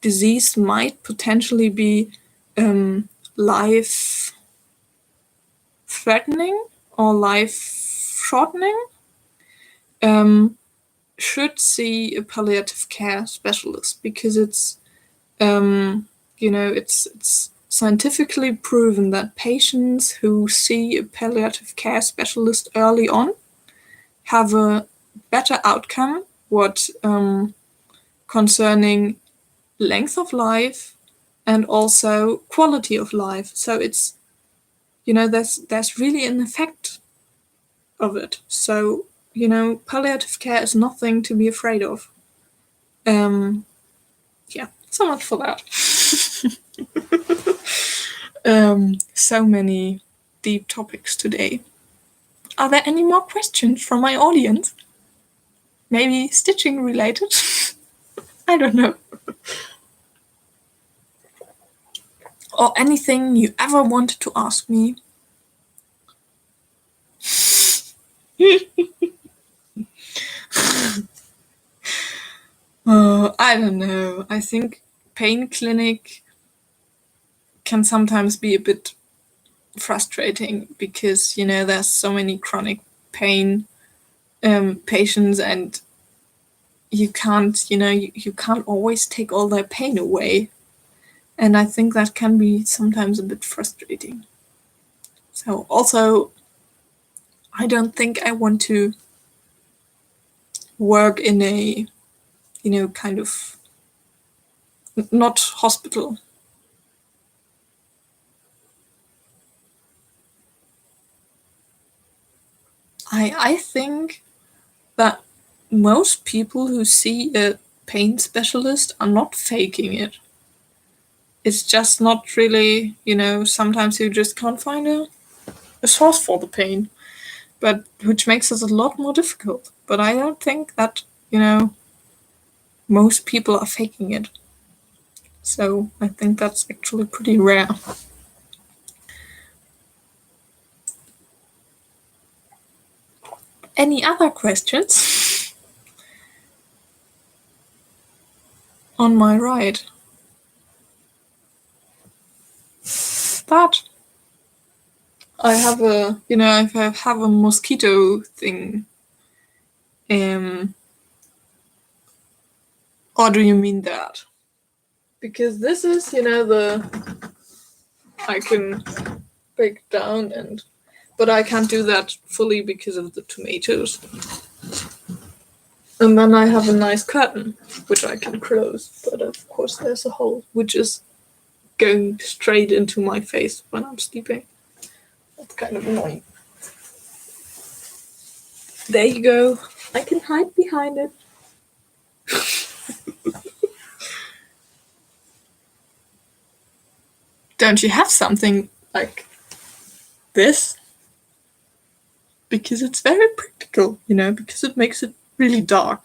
disease might potentially be life-threatening or life-shortening should see a palliative care specialist, because it's, it's scientifically proven that patients who see a palliative care specialist early on have a better outcome concerning length of life and also quality of life. So it's, there's really an effect of it. So, palliative care is nothing to be afraid of. Yeah, so much for that. So many deep topics today. Are there any more questions from my audience? Maybe stitching related? I don't know. Or anything you ever wanted to ask me. I don't know. I think pain clinic can sometimes be a bit frustrating, because, there's so many chronic pain patients, and you can't, you can't always take all their pain away. And I think that can be sometimes a bit frustrating. So also, I don't think I want to work in a, kind of not hospital. I think that most people who see a pain specialist are not faking it. it's just not really, sometimes you just can't find a source for the pain, but which makes it a lot more difficult. But I don't think that, most people are faking it. So I think that's actually pretty rare. Any other questions? On my right. That I have I have a mosquito thing. Or do you mean that? Because this is, I can break down but I can't do that fully because of the tomatoes. And then I have a nice curtain, which I can close, but of course there's a hole, which is going straight into my face when I'm sleeping. That's kind of annoying. There you go. I can hide behind it. Don't you have something like this? Because it's very practical, because it makes it really dark.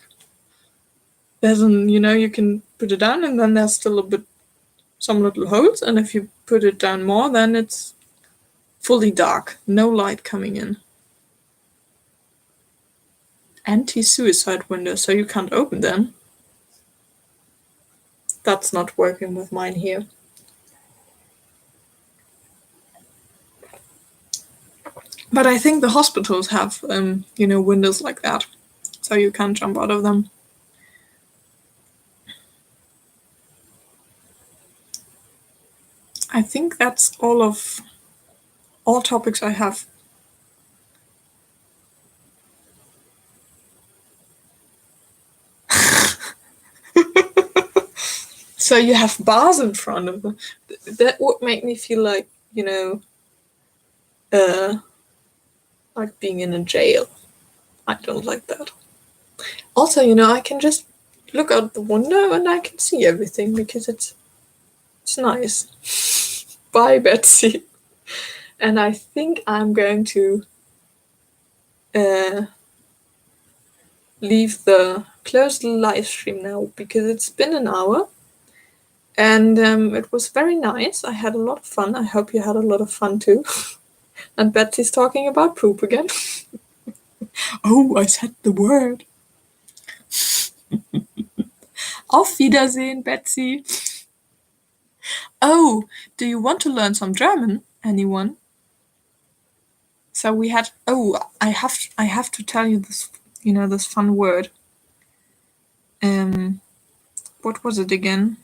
There's you can put it down and then there's still some little holes, and if you put it down more, then it's fully dark, no light coming in. Anti-suicide window, so you can't open them. That's not working with mine here. But I think the hospitals have, windows like that, so you can't jump out of them. I think that's all topics I have. So you have bars in front of them. That would make me feel like, like being in a jail. I don't like that. Also, I can just look out the window and I can see everything because it's nice. Bye, Betsy. And I think I'm going to close the live stream now because it's been an hour. And it was very nice. I had a lot of fun. I hope you had a lot of fun too. And Betsy's talking about poop again. Oh, I said the word. Auf Wiedersehen, Betsy. Oh, do you want to learn some German? Anyone? So we had. Oh, I have to tell you this. This fun word. What was it again?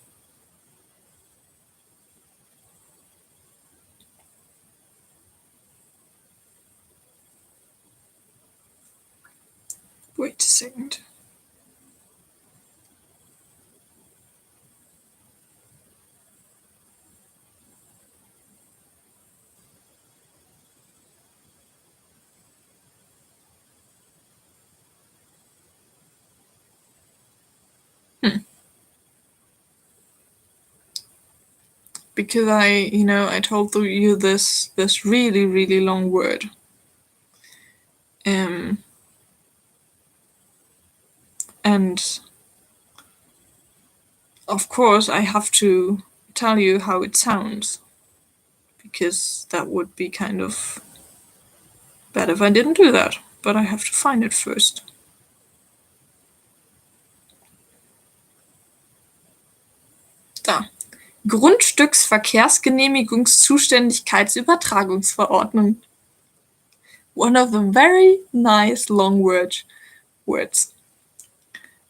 Wait a second. Because I told you this really, really long word. And of course I have to tell you how it sounds, because that would be kind of bad if I didn't do that, but I have to find it first. Da. Grundstücksverkehrsgenehmigungszuständigkeitsübertragungsverordnung. One of the very nice long words.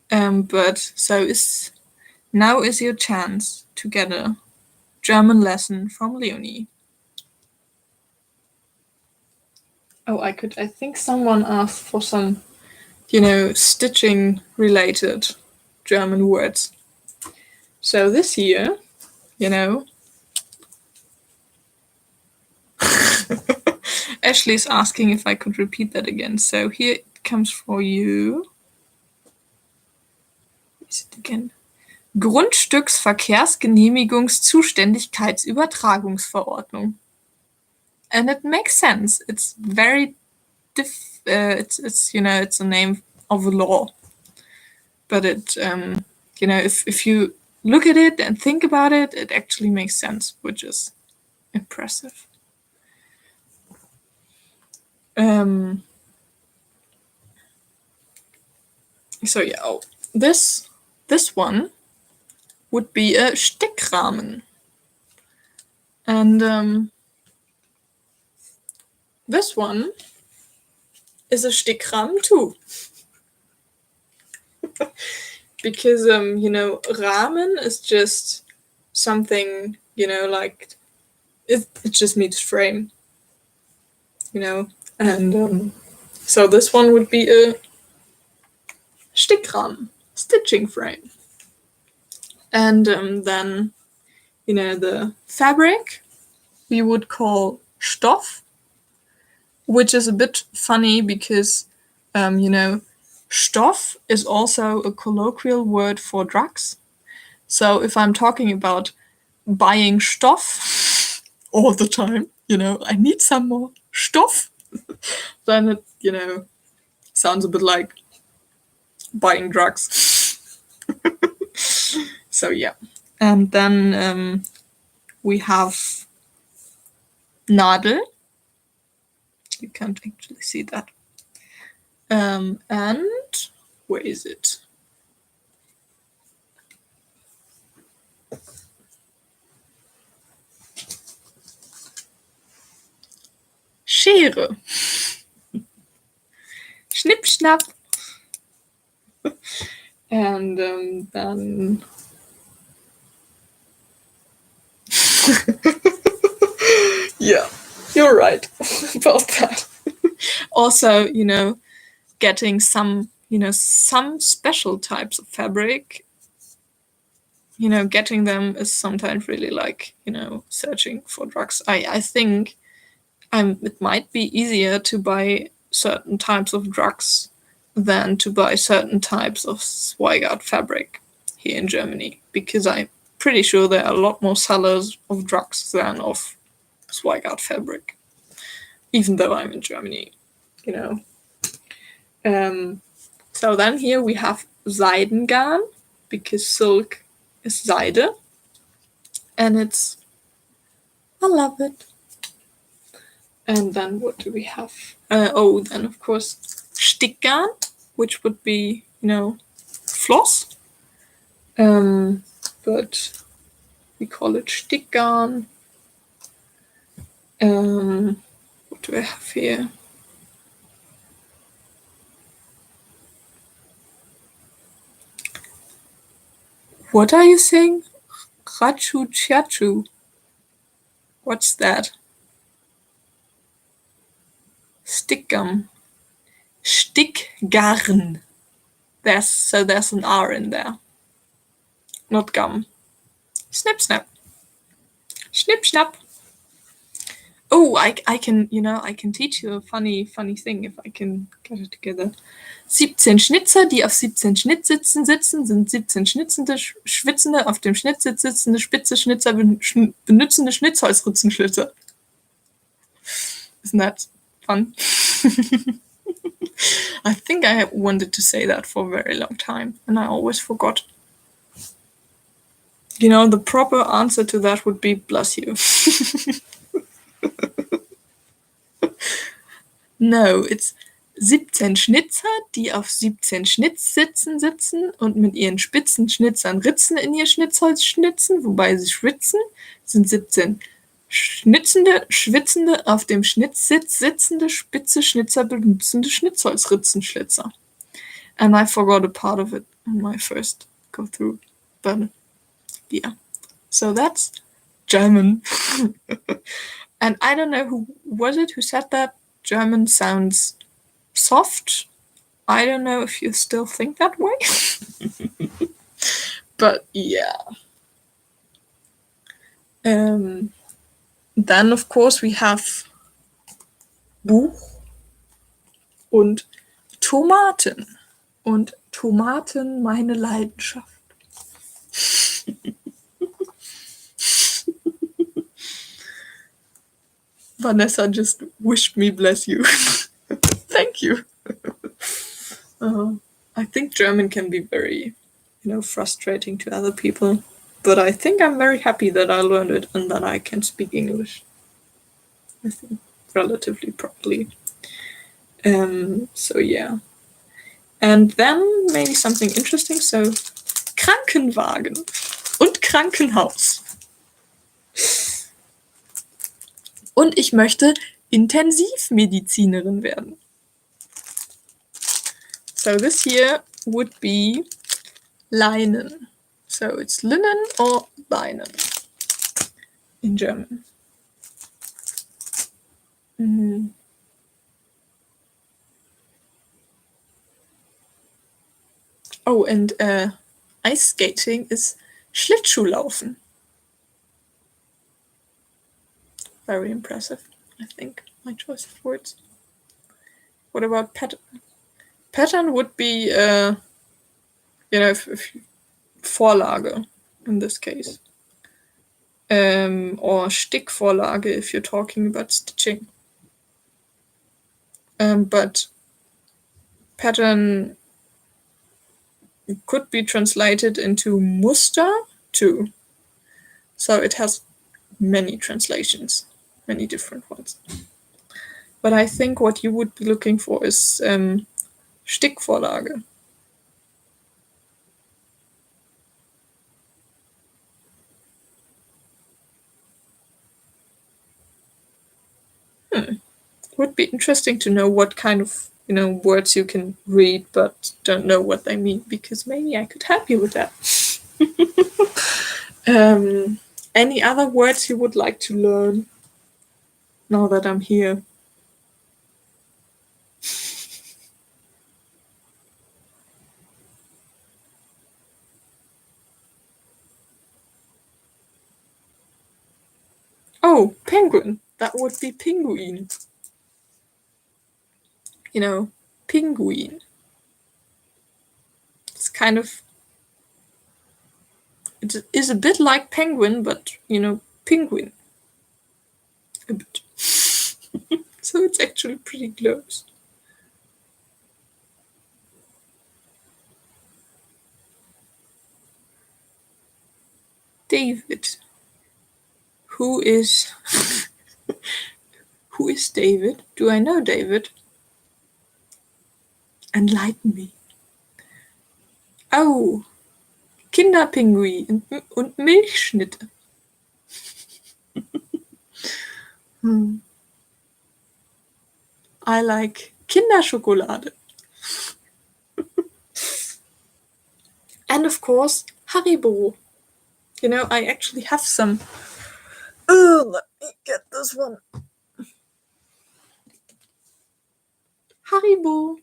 But so now is your chance to get a German lesson from Leonie. Oh, I think someone asked for some, stitching related German words. So this year, Ashley's asking if I could repeat that again. So here it comes for you. Is it again? Grundstücksverkehrsgenehmigungszuständigkeitsübertragungsverordnung. And it makes sense. It's very it's it's a name of a law. But it if you look at it and think about it, it actually makes sense, which is impressive. So yeah, this one would be a Stickrahmen. And this one is a Stickrahmen too. Because Rahmen is just something, like it just means frame. And so this one would be a Stickrahmen, stitching frame. And then the fabric we would call Stoff, which is a bit funny because Stoff is also a colloquial word for drugs. So if I'm talking about buying Stoff all the time, I need some more Stoff, then it, sounds a bit like buying drugs. So yeah. And then we have Nadel. You can't actually see that. And where is it? Schere. Schnipp, schnapp. And then yeah, you're right about that. Also, getting some special types of fabric, getting them is sometimes really like, searching for drugs. I think it might be easier to buy certain types of drugs than to buy certain types of Zweigart fabric here in Germany, because I'm pretty sure there are a lot more sellers of drugs than of Zweigart fabric, even though I'm in Germany, So then here we have Seidengarn, because silk is Seide, and I love it. And then what do we have? Then of course Stickgarn, which would be, floss. But we call it Stickgarn. What do I have here? What are you saying? Rachu Chachu. What's that? Stickgum. Stickgarn. There's an R in there. Not gum. Snip snap. Snip snap. Oh, I can, I can teach you a funny thing if I can get it together. 17 Schnitzer, die auf 17 Schnittsitzen sitzen, sind 17 schnitzende, schwitzende, auf dem Schnittsitz sitzende, spitze Schnitzer, benützende Schnitzholzritzenschlitzer. Isn't that fun? I think I wanted to say that for a very long time, and I always forgot. The proper answer to that would be bless you. No, it's 17 Schnitzer, die auf 17 Schnitzsitzen sitzen und mit ihren spitzen Schnitzern Ritzen in ihr Schnitzholz schnitzen, wobei sie schwitzen, sind 17 schnitzende, schwitzende, auf dem Schnitzsitz sitzende, spitze Schnitzer benutzende Schnitzholzritzenschlitzer. And I forgot a part of it in my first go through, but yeah. So that's German. And I don't know who was it who said that. German sounds soft. I don't know if you still think that way. But yeah. Then of course we have Buch und Tomaten. Und Tomaten, meine Leidenschaft. Vanessa just wished me bless you. Thank you. I think German can be very, frustrating to other people. But I think I'm very happy that I learned it and that I can speak English. I think relatively properly. So yeah. And then maybe something interesting. So Krankenwagen und Krankenhaus. Und ich möchte Intensivmedizinerin werden. So this here would be Leinen. So it's linen or Leinen in German. Oh, and ice skating is Schlittschuhlaufen. Very impressive, I think, my choice of words. What about pattern? Pattern would be, if Vorlage in this case. Or Stickvorlage if you're talking about stitching. But pattern could be translated into Muster too. So it has many translations, many different ones. But I think what you would be looking for is Stickvorlage. Would be interesting to know what kind of words you can read but don't know what they mean, because maybe I could help you with that. Any other words you would like to learn now that I'm here? Oh, penguin. That would be penguin. Penguin. It's kind of... It is a bit like penguin, but, penguin. A bit. So it's actually pretty close. David. Who is David? Do I know David? Enlighten me. Oh, Kinderpinguin und Milchschnitte. I like Kinderschokolade. And of course, Haribo. I actually have some. Oh, let me get this one. Haribo.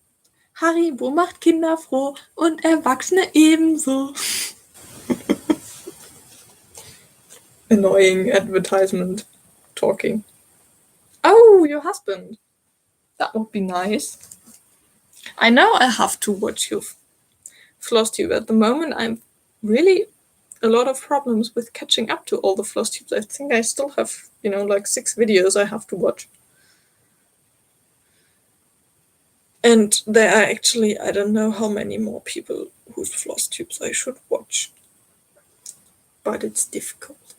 Haribo macht Kinder froh und Erwachsene ebenso. Annoying advertisement talking. Oh, your husband. That would be nice. I know I have to watch your Flosstube. At the moment, I'm really a lot of problems with catching up to all the Flosstubes. I think I still have, like 6 videos I have to watch. And there are actually, I don't know how many more people whose Flosstubes I should watch. But it's difficult.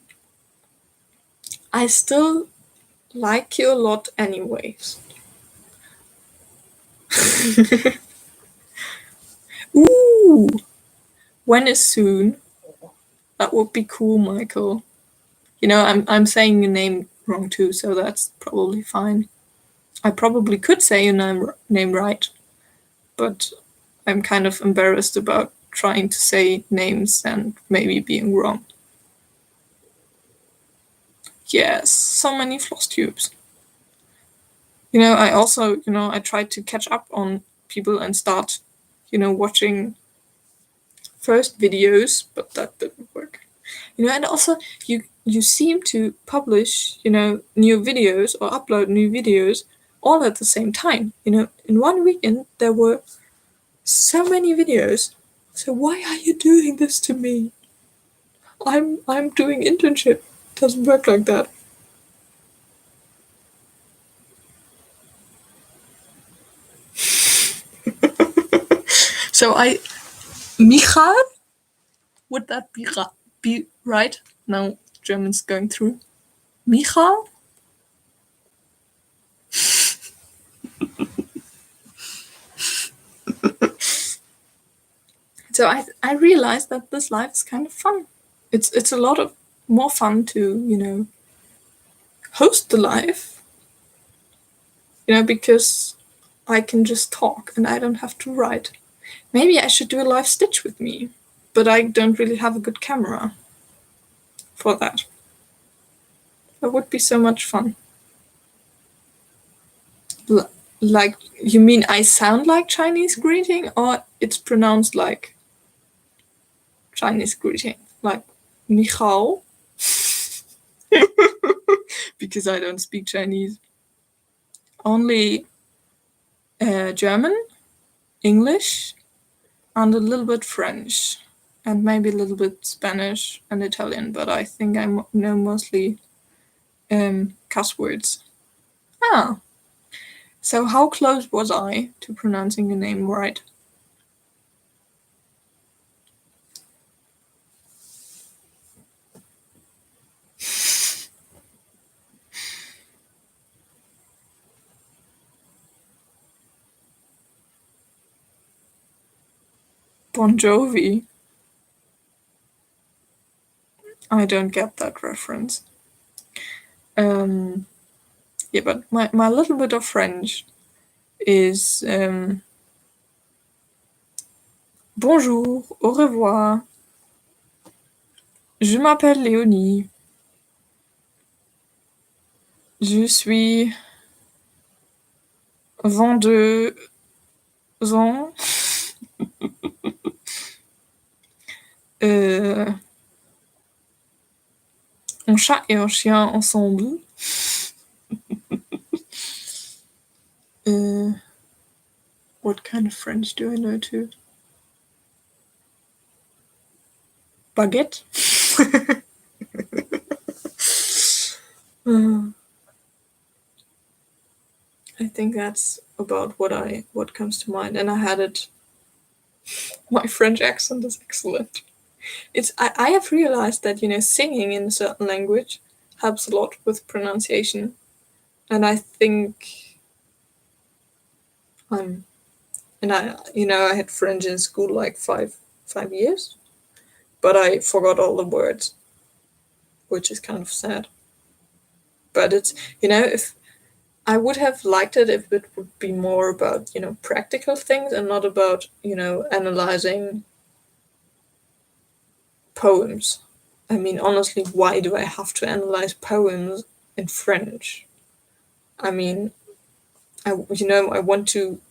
I still like you a lot anyways. Ooh! When is soon? That would be cool, Michael. I'm saying your name wrong too, so that's probably fine. I probably could say your name right, but I'm kind of embarrassed about trying to say names and maybe being wrong. Yes, so many Flosstubes. I also, I tried to catch up on people and start, watching first videos, but that didn't work. And also you seem to publish, new videos or upload new videos all at the same time. In one weekend there were so many videos. So why are you doing this to me? I'm doing internship. Doesn't work like that. So Michal? Would that be right? Now German's going through. Michal? So I realized that this life is kind of fun. It's a lot of more fun to, host the live, because I can just talk and I don't have to write. Maybe I should do a live stitch with me, but I don't really have a good camera for that. That would be so much fun. Like, you mean I sound like Chinese greeting, or it's pronounced like Chinese greeting? Like, Ni hao? Because I don't speak Chinese. Only German, English, and a little bit French, and maybe a little bit Spanish and Italian, but I think I know mostly cuss words. So how close was I to pronouncing your name right? Bon Jovi? I don't get that reference. Yeah, but my little bit of French is bonjour, au revoir, je m'appelle Léonie, je suis 22 ans, un chat et un chien ensemble. What kind of French do I know too? Baguette? I think that's about what comes to mind, and I had it. My French accent is excellent. I have realized that singing in a certain language helps a lot with pronunciation, and I think I had French in school like 5 years, but I forgot all the words, which is kind of sad. But it's if I would have liked it if it would be more about practical things and not about analyzing poems. I mean, honestly, why do I have to analyze poems in French? I mean, I want to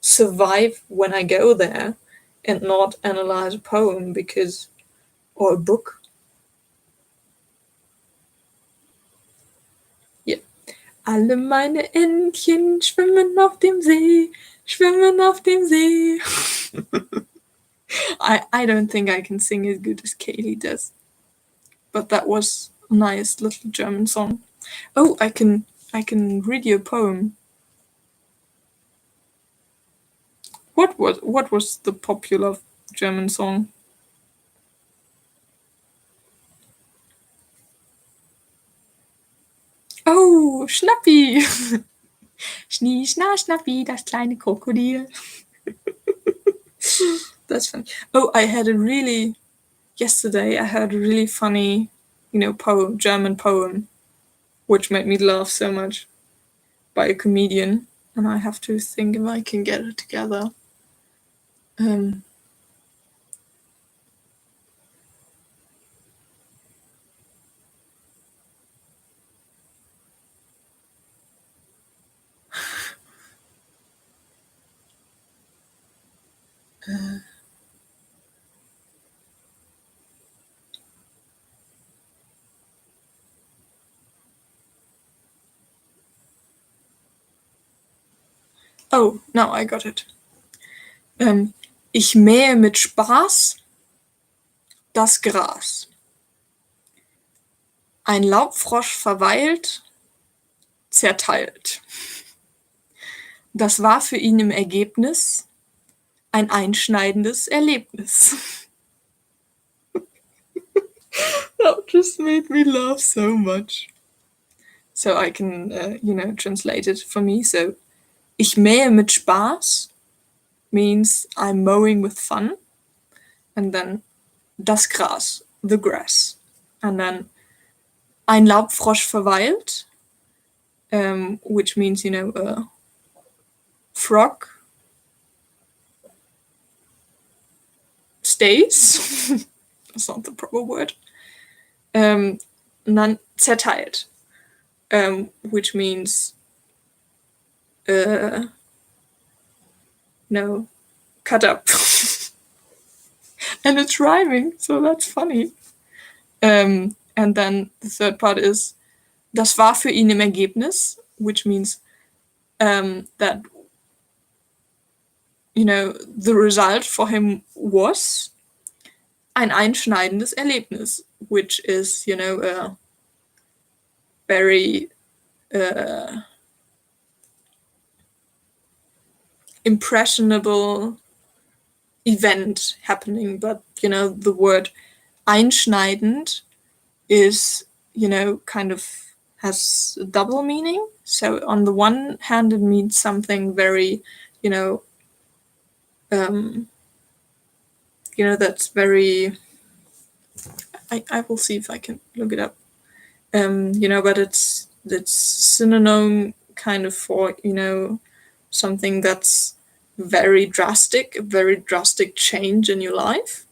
survive when I go there and not analyze a poem or a book. Yeah. Alle meine Entchen schwimmen auf dem See, schwimmen auf dem See. I don't think I can sing as good as Kaylee does. But that was a nice little German song. Oh, I can read you a poem. What was the popular German song? Oh, Schnappi! Schnie, schna, Schnappi, das kleine Krokodil. That's funny. Oh, yesterday I heard a really funny, German poem, which made me laugh so much, by a comedian, and I have to think if I can get it together. Oh, now I got it. Ich mähe mit Spaß das Gras. Ein Laubfrosch verweilt, zerteilt. Das war für ihn im Ergebnis ein einschneidendes Erlebnis. That just made me laugh so much. So I can, translate it for me. So, ich mähe mit Spaß means I'm mowing with fun. And then das Gras, the grass. And then ein Laubfrosch verweilt, which means, a frog stays. That's not the proper word. And then zerteilt, which means cut up. And it's rhyming, so that's funny. And then the third part is das war für ihn im Ergebnis, which means that the result for him was ein einschneidendes Erlebnis, which is, a very impressionable event happening. But, the word einschneidend is, kind of has a double meaning. So on the one hand, it means something very, that's very, I will see if I can look it up. But it's synonym kind of for, something that's very drastic, a very drastic change in your life,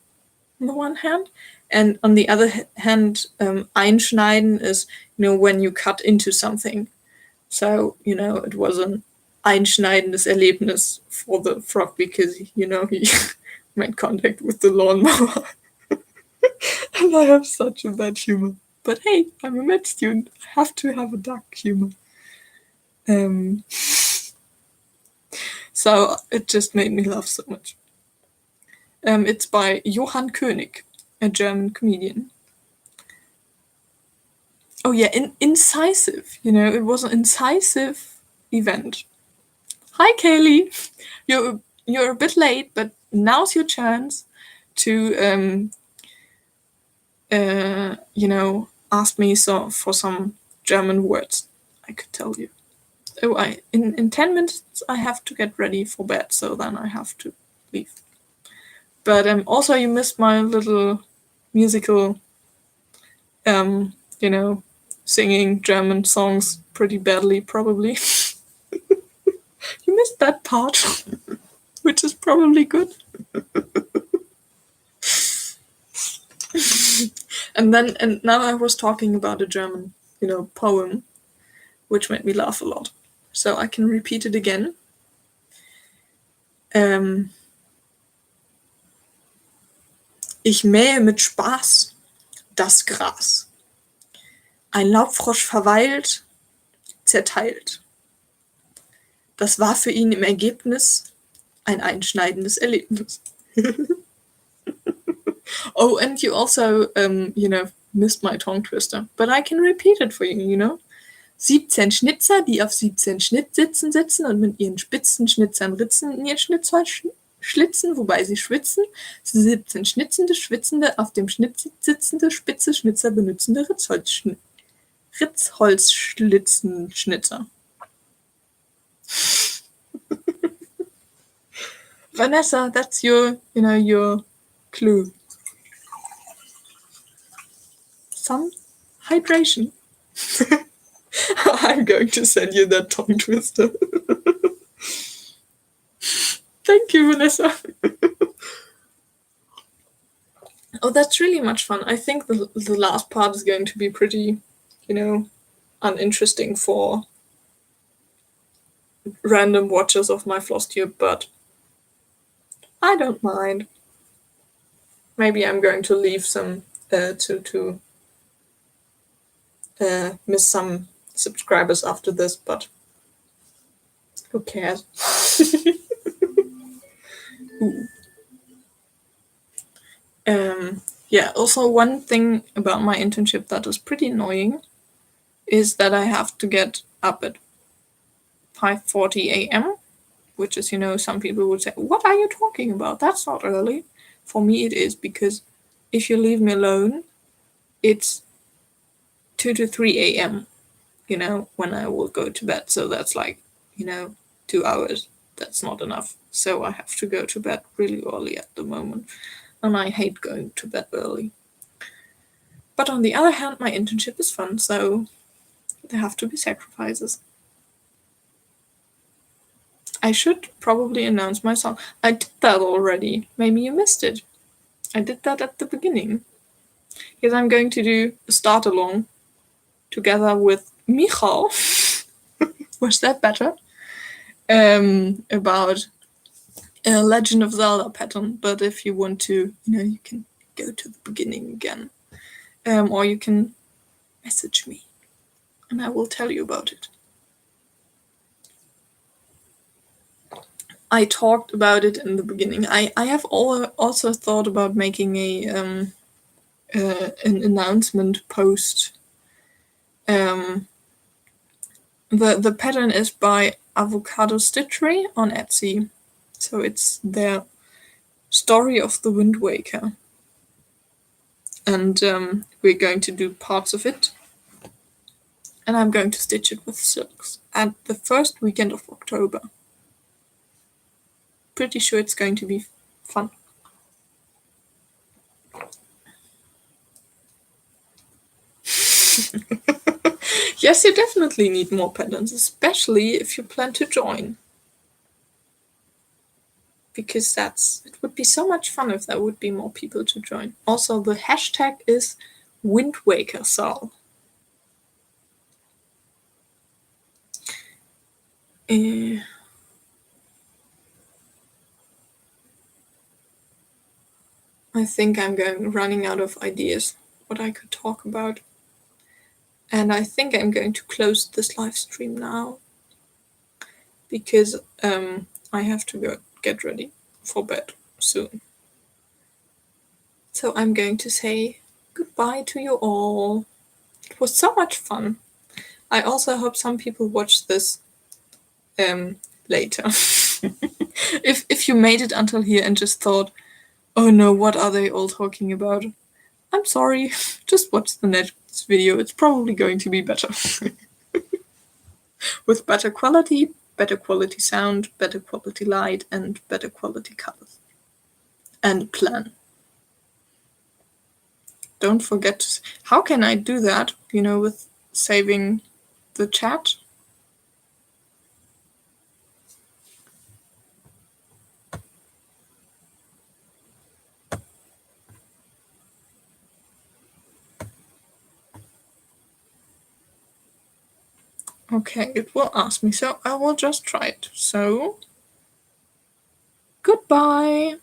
on the one hand. And on the other hand, einschneiden is, when you cut into something. So, it was an einschneidendes Erlebnis for the frog because, he made contact with the lawnmower. And I have such a bad humor. But hey, I'm a med student. I have to have a dark humor. So it just made me laugh so much. It's by Johann König, a German comedian. Oh yeah, incisive. It was an incisive event. Hi, Kaylee. You're a bit late, but now's your chance to ask me for some German words I could tell you. Oh, in 10 minutes I have to get ready for bed, so then I have to leave. But also you missed my little musical, singing German songs pretty badly, probably. You missed that part, which is probably good. And now I was talking about a German, poem, which made me laugh a lot. So I can repeat it again. Ich mähe mit Spaß das Gras. Ein Laubfrosch verweilt, zerteilt. Das war für ihn im Ergebnis ein einschneidendes Erlebnis. Oh, and you also, missed my tongue twister. But I can repeat it for you, 17 Schnitzer, die auf 17 Schnittsitzen sitzen und mit ihren spitzen Schnitzern Ritzen in ihr Schnitzholz schlitzen, wobei sie schwitzen. 17 schnitzende, schwitzende, auf dem Schnittsitz sitzende, spitze Schnitzer benutzende Ritzholzschlitzenschnitzer. Vanessa, that's your clue. Some hydration. I'm going to send you that tongue twister. Thank you, Vanessa. Oh, that's really much fun. I think the last part is going to be pretty, uninteresting for random watchers of my Flosstube, but I don't mind. Maybe I'm going to leave some to miss some subscribers after this, but who cares? Ooh. Yeah, also one thing about my internship that is pretty annoying is that I have to get up at 5:40 a.m., which is, some people would say, what are you talking about? That's not early. For me it is, because if you leave me alone, it's 2 to 3 a.m., when I will go to bed. So that's like, 2 hours. That's not enough. So I have to go to bed really early at the moment. And I hate going to bed early. But on the other hand, my internship is fun, so there have to be sacrifices. I should probably announce my song. I did that already. Maybe you missed it. I did that at the beginning. Because I'm going to do a start along together with Michal. Was that better? About a Legend of Zelda pattern. But if you want to, you can go to the beginning again. Or you can message me and I will tell you about it. I talked about it in the beginning. I have also thought about making an announcement post. The pattern is by Avocado Stitchery on Etsy. So it's their story of the Wind Waker. And we're going to do parts of it. And I'm going to stitch it with silks at the first weekend of October. Pretty sure it's going to be fun. Yes, you definitely need more patterns, especially if you plan to join. Because it would be so much fun if there would be more people to join. Also, the hashtag is Wind Waker SAL. I think I'm running out of ideas what I could talk about. And I think I'm going to close this live stream now. Because I have to go get ready for bed soon. So I'm going to say goodbye to you all. It was so much fun. I also hope some people watch this later. If you made it until here and just thought, oh no, what are they all talking about? I'm sorry, just watch the next video. It's probably going to be better. With better quality sound, better quality light, and better quality colors. And plan. Don't forget, how can I do that, with saving the chat? Okay, it will ask me, so I will just try it. So, goodbye!